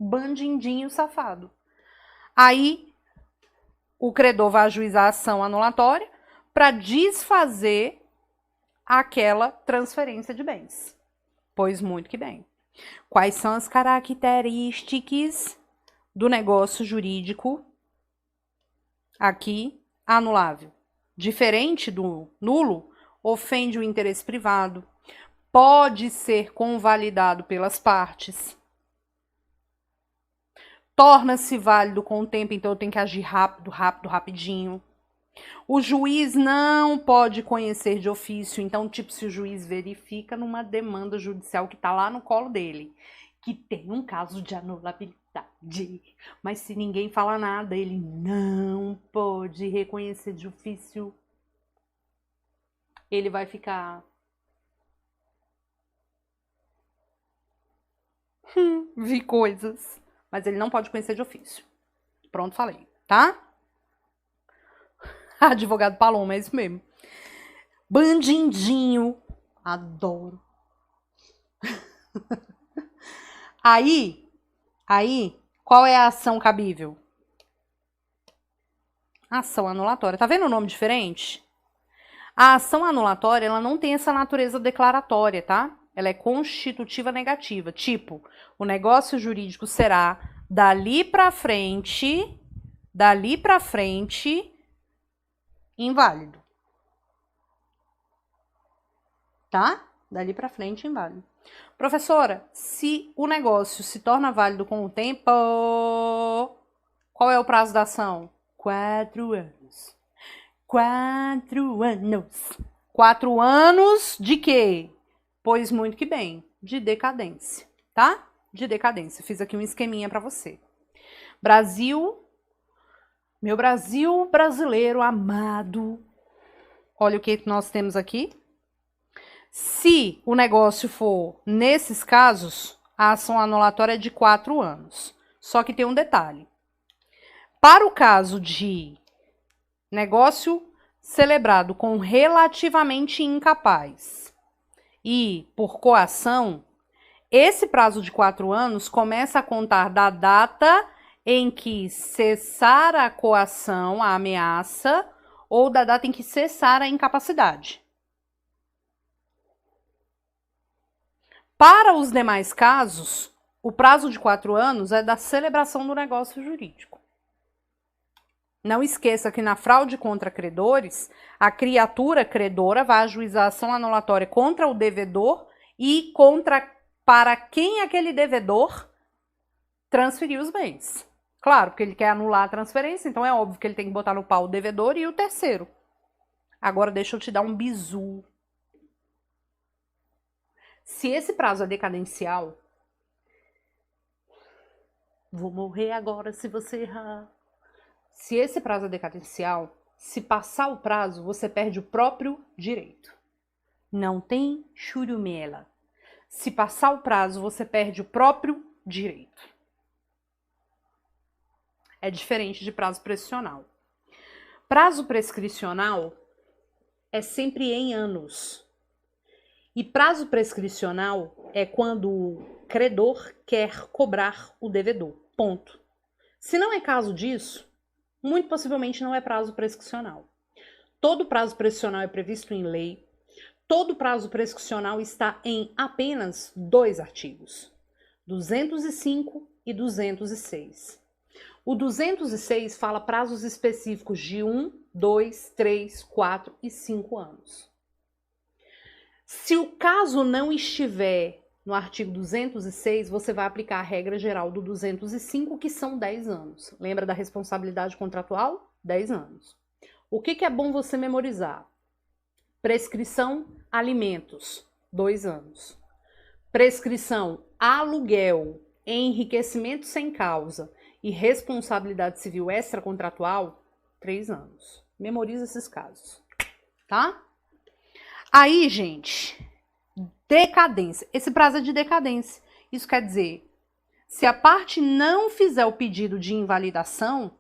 Bandindinho safado. Aí o credor vai ajuizar a ação anulatória para desfazer aquela transferência de bens. Pois muito que bem. Quais são as características do negócio jurídico aqui anulável? Diferente do nulo, ofende o interesse privado, pode ser convalidado pelas partes, torna-se válido com o tempo, então eu tenho que agir rapidinho. O juiz não pode conhecer de ofício, então, tipo, se o juiz verifica numa demanda judicial que está lá no colo dele, que tem um caso de anulabilidade, mas se ninguém fala nada, ele não pode reconhecer de ofício. Ele vai ficar... vi coisas. mas ele não pode conhecer de ofício. Pronto, falei, tá? Advogado Paloma, é isso mesmo. Bandindinho. Adoro. Aí, qual é a ação cabível? Ação anulatória. Tá vendo o nome diferente? A ação anulatória, ela não tem essa natureza declaratória, tá? Ela é constitutiva negativa. Tipo, o negócio jurídico será dali pra frente, inválido. Tá? Dali pra frente, inválido. Professora, se o negócio se torna válido com o tempo, qual é o prazo da ação? 4 anos. 4 anos. 4 anos de quê? Pois muito que bem, de decadência, tá? De decadência. Fiz aqui um esqueminha pra você. Brasil, meu Brasil brasileiro amado. Olha o que nós temos aqui. Se o negócio for, nesses casos, a ação anulatória é de 4 anos. Só que tem um detalhe. Para o caso de negócio celebrado com relativamente incapaz e por coação, esse prazo de 4 anos começa a contar da data em que cessar a coação, a ameaça, ou da data em que cessar a incapacidade. Para os demais casos, o prazo de 4 anos é da celebração do negócio jurídico. Não esqueça que na fraude contra credores, a criatura credora vai ajuizar ação anulatória contra o devedor e para quem aquele devedor transferiu os bens. Claro, porque ele quer anular a transferência, então é óbvio que ele tem que botar no pau o devedor e o terceiro. Agora deixa eu te dar um bizu. Se esse prazo é decadencial, vou morrer agora se você errar. Se esse prazo é decadencial, se passar o prazo, você perde o próprio direito. Não tem churumela. Se passar o prazo, você perde o próprio direito. É diferente de prazo prescricional. Prazo prescricional é sempre em anos. E prazo prescricional é quando o credor quer cobrar o devedor. Ponto. Se não é caso disso, muito possivelmente não é prazo prescricional. Todo prazo prescricional é previsto em lei. Todo prazo prescricional está em apenas 2 artigos, 205 e 206. O 206 fala prazos específicos de 1, 2, 3, 4 e 5 anos. Se o caso não estiver no artigo 206, você vai aplicar a regra geral do 205, que são 10 anos. Lembra da responsabilidade contratual? 10 anos. O que é bom você memorizar? Prescrição alimentos, 2 anos. Prescrição aluguel, enriquecimento sem causa e responsabilidade civil extracontratual, 3 anos. Memoriza esses casos, tá? Aí, gente, decadência. Esse prazo é de decadência. Isso quer dizer, se a parte não fizer o pedido de invalidação,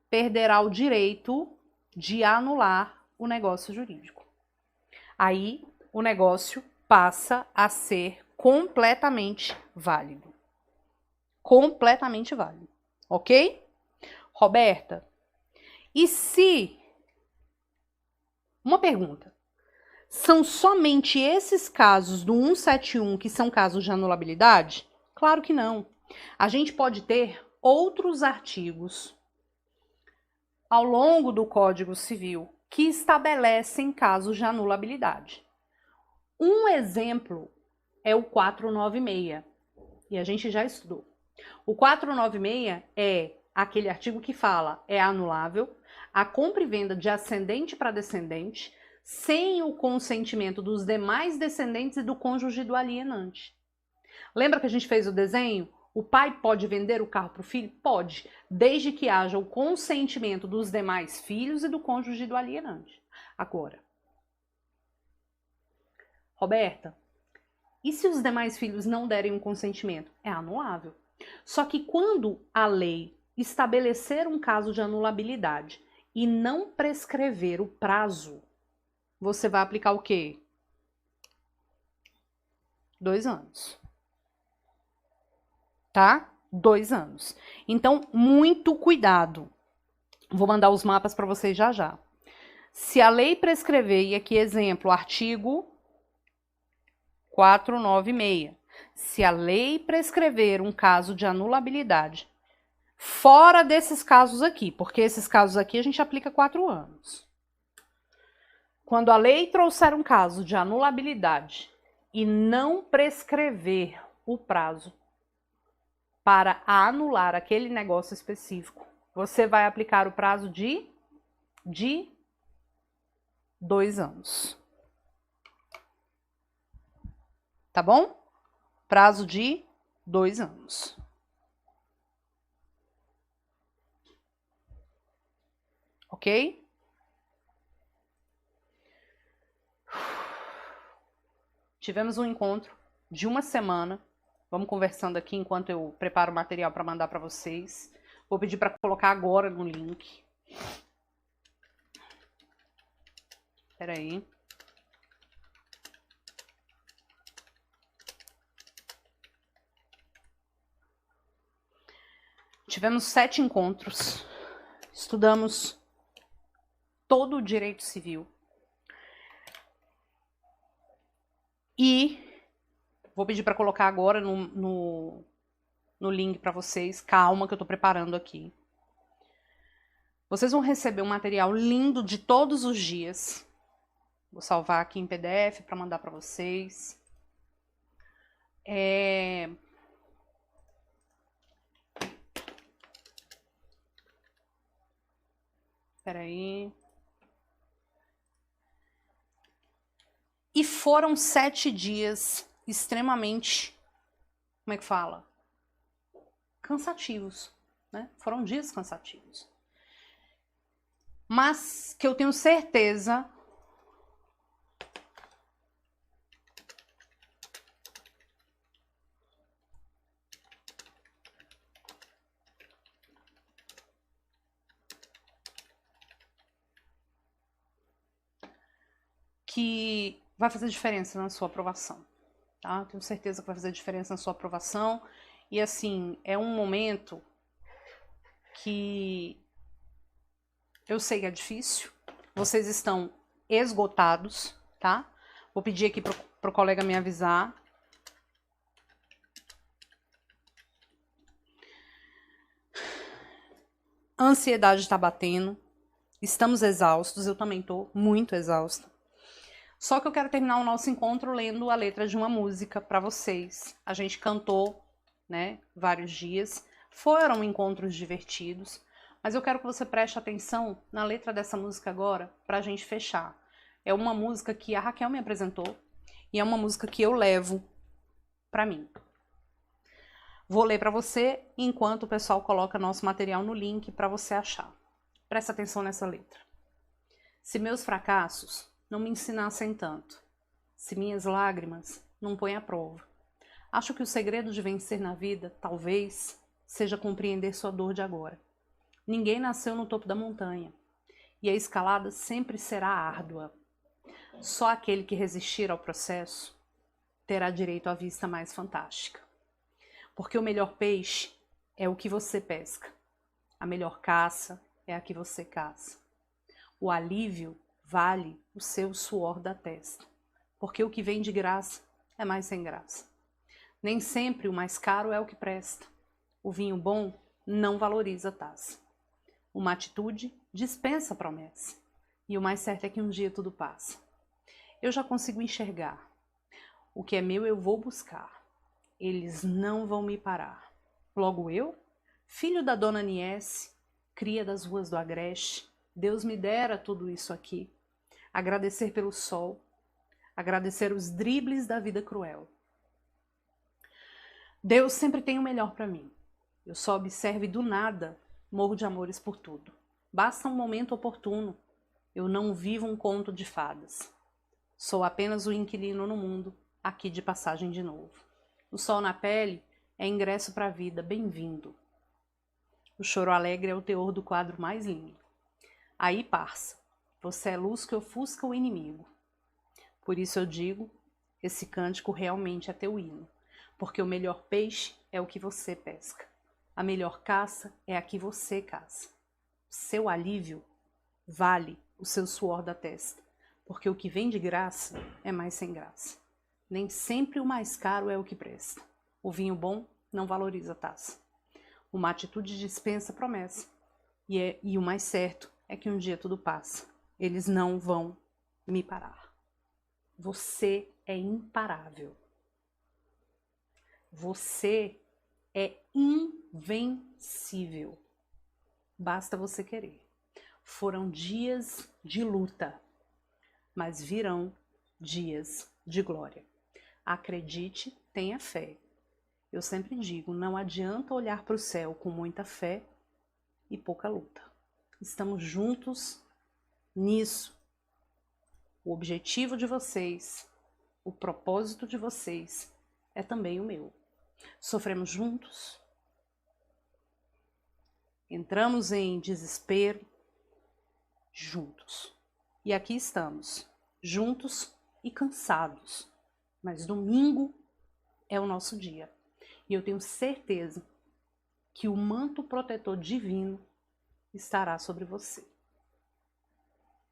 perderá o direito de anular o negócio jurídico. Aí, o negócio passa a ser completamente válido. Completamente válido. Ok? Roberta, e se... Uma pergunta. São somente esses casos do 171 que são casos de anulabilidade? Claro que não. A gente pode ter outros artigos ao longo do Código Civil que estabelecem casos de anulabilidade. Um exemplo é o 496, e a gente já estudou. O 496 é aquele artigo que fala, é anulável a compra e venda de ascendente para descendente, sem o consentimento dos demais descendentes e do cônjuge do alienante. Lembra que a gente fez o desenho? O pai pode vender o carro para o filho? Pode, desde que haja o consentimento dos demais filhos e do cônjuge do alienante. Agora, Roberta, e se os demais filhos não derem um consentimento? É anulável. Só que quando a lei estabelecer um caso de anulabilidade e não prescrever o prazo, você vai aplicar o quê? 2 anos. Tá? 2 anos. Então, muito cuidado. Vou mandar os mapas para vocês já já. Se a lei prescrever, e aqui exemplo, artigo 496. Se a lei prescrever um caso de anulabilidade, fora desses casos aqui, porque esses casos aqui a gente aplica 4 anos. Quando a lei trouxer um caso de anulabilidade e não prescrever o prazo para anular aquele negócio específico, você vai aplicar o prazo de 2 anos. Tá bom? Prazo de 2 anos. Ok? Tivemos um encontro de 1 semana. Vamos conversando aqui enquanto eu preparo o material para mandar para vocês. Vou pedir para colocar agora no link. Espera aí. Tivemos 7 encontros. Estudamos todo o direito civil. E vou pedir para colocar agora no link para vocês. Calma que eu estou preparando aqui. Vocês vão receber um material lindo de todos os dias. Vou salvar aqui em PDF para mandar para vocês. Espera aí. E foram 7 dias extremamente, como é que fala? Cansativos, né? Foram dias cansativos. Mas que eu tenho certeza que vai fazer diferença na sua aprovação, tá? Tenho certeza que vai fazer diferença na sua aprovação. E assim, é um momento que eu sei que é difícil, vocês estão esgotados, tá? Vou pedir aqui pro colega me avisar. A ansiedade está batendo, estamos exaustos, eu também tô muito exausta. Só que eu quero terminar o nosso encontro lendo a letra de uma música para vocês. A gente cantou, né, vários dias, foram encontros divertidos, mas eu quero que você preste atenção na letra dessa música agora para a gente fechar. É uma música que a Raquel me apresentou e é uma música que eu levo para mim. Vou ler para você enquanto o pessoal coloca nosso material no link para você achar. Presta atenção nessa letra. Se meus fracassos não me ensinassem tanto, se minhas lágrimas não põem à prova, acho que o segredo de vencer na vida, talvez, seja compreender sua dor de agora. Ninguém nasceu no topo da montanha, e a escalada sempre será árdua. Só aquele que resistir ao processo terá direito à vista mais fantástica. Porque o melhor peixe é o que você pesca, a melhor caça é a que você caça. O alívio vale o seu suor da testa, porque o que vem de graça é mais sem graça. Nem sempre o mais caro é o que presta. O vinho bom não valoriza a taça. Uma atitude dispensa promessa. E o mais certo é que um dia tudo passa. Eu já consigo enxergar. O que é meu eu vou buscar. Eles não vão me parar. Logo eu, filho da dona Niesse, cria das ruas do Agreste, Deus me dera tudo isso aqui. Agradecer pelo sol, agradecer os dribles da vida cruel. Deus sempre tem o melhor para mim. Eu só observo e do nada morro de amores por tudo. Basta um momento oportuno. Eu não vivo um conto de fadas. Sou apenas o inquilino no mundo, aqui de passagem de novo. O sol na pele é ingresso para a vida, bem-vindo. O choro alegre é o teor do quadro mais lindo. Aí, parça, você é luz que ofusca o inimigo. Por isso eu digo, esse cântico realmente é teu hino. Porque o melhor peixe é o que você pesca. A melhor caça é a que você caça. Seu alívio vale o seu suor da testa. Porque o que vem de graça é mais sem graça. Nem sempre o mais caro é o que presta. O vinho bom não valoriza a taça. Uma atitude dispensa promessa. E o mais certo é que um dia tudo passa. Eles não vão me parar. Você é imparável. Você é invencível. Basta você querer. Foram dias de luta, mas virão dias de glória. Acredite, tenha fé. Eu sempre digo, não adianta olhar para o céu com muita fé e pouca luta. Estamos juntos nisso. O objetivo de vocês, o propósito de vocês é também o meu. Sofremos juntos, entramos em desespero juntos. E aqui estamos, juntos e cansados. Mas domingo é o nosso dia. E eu tenho certeza que o manto protetor divino estará sobre você.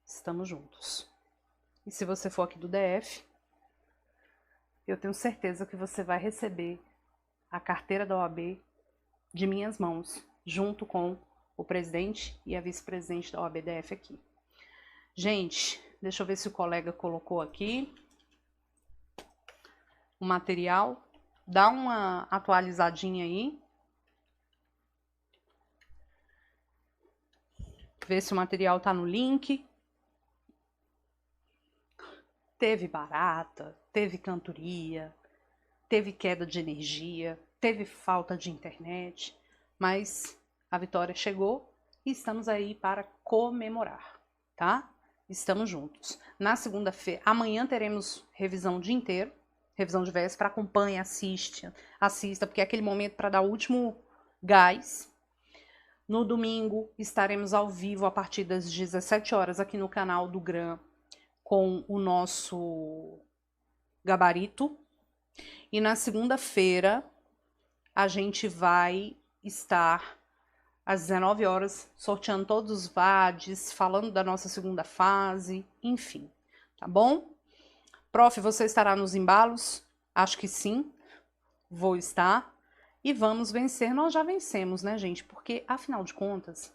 Estamos juntos. E se você for aqui do DF, eu tenho certeza que você vai receber a carteira da OAB de minhas mãos, junto com o presidente e a vice-presidente da OAB DF aqui. Gente, deixa eu ver se o colega colocou aqui o material. Dá uma atualizadinha aí. Ver se o material tá no link. Teve barata, teve cantoria, teve queda de energia, teve falta de internet, mas a vitória chegou e estamos aí para comemorar, tá? Estamos juntos. Na segunda-feira, amanhã teremos revisão o dia inteiro, revisão de véspera, acompanhe, assista, porque é aquele momento para dar o último gás. No domingo estaremos ao vivo a partir das 17 horas aqui no canal do GRAM com o nosso gabarito. E na segunda-feira a gente vai estar às 19 horas sorteando todos os VADs, falando da nossa segunda fase, enfim, tá bom? Prof, você estará nos embalos? Acho que sim, vou estar. E vamos vencer. Nós já vencemos, né, gente? Porque, afinal de contas,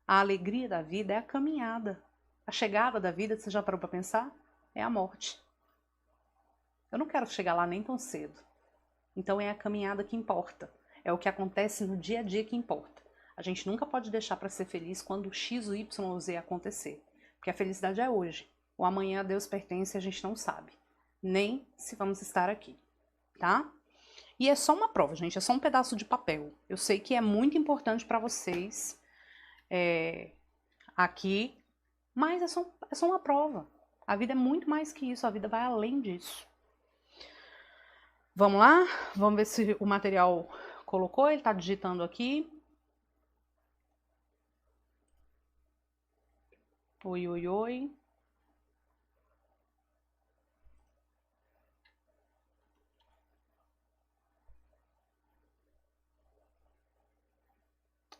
a alegria da vida é a caminhada. A chegada da vida, você já parou para pensar? É a morte. Eu não quero chegar lá nem tão cedo. Então é a caminhada que importa. É o que acontece no dia a dia que importa. A gente nunca pode deixar para ser feliz quando o X, o Y ou o Z acontecer. Porque a felicidade é hoje. O amanhã a Deus pertence e a gente não sabe. Nem se vamos estar aqui. Tá? E é só uma prova, gente. É só um pedaço de papel. Eu sei que é muito importante para vocês aqui. Mas é só uma prova. A vida é muito mais que isso, a vida vai além disso. Vamos lá? Vamos ver se o material colocou, ele está digitando aqui. Oi, oi, oi.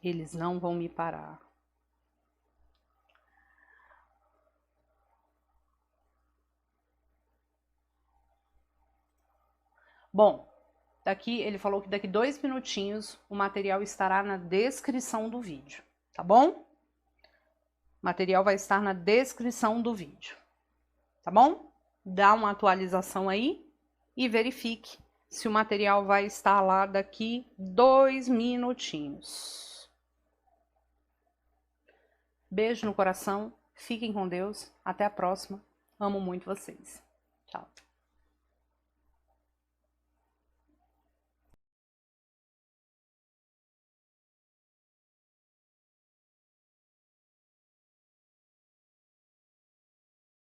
Eles não vão me parar. Bom, ele falou que daqui 2 minutinhos o material estará na descrição do vídeo, tá bom? O material vai estar na descrição do vídeo, tá bom? Dá uma atualização aí e verifique se o material vai estar lá daqui 2 minutinhos. Beijo no coração, fiquem com Deus, até a próxima, amo muito vocês. Tchau.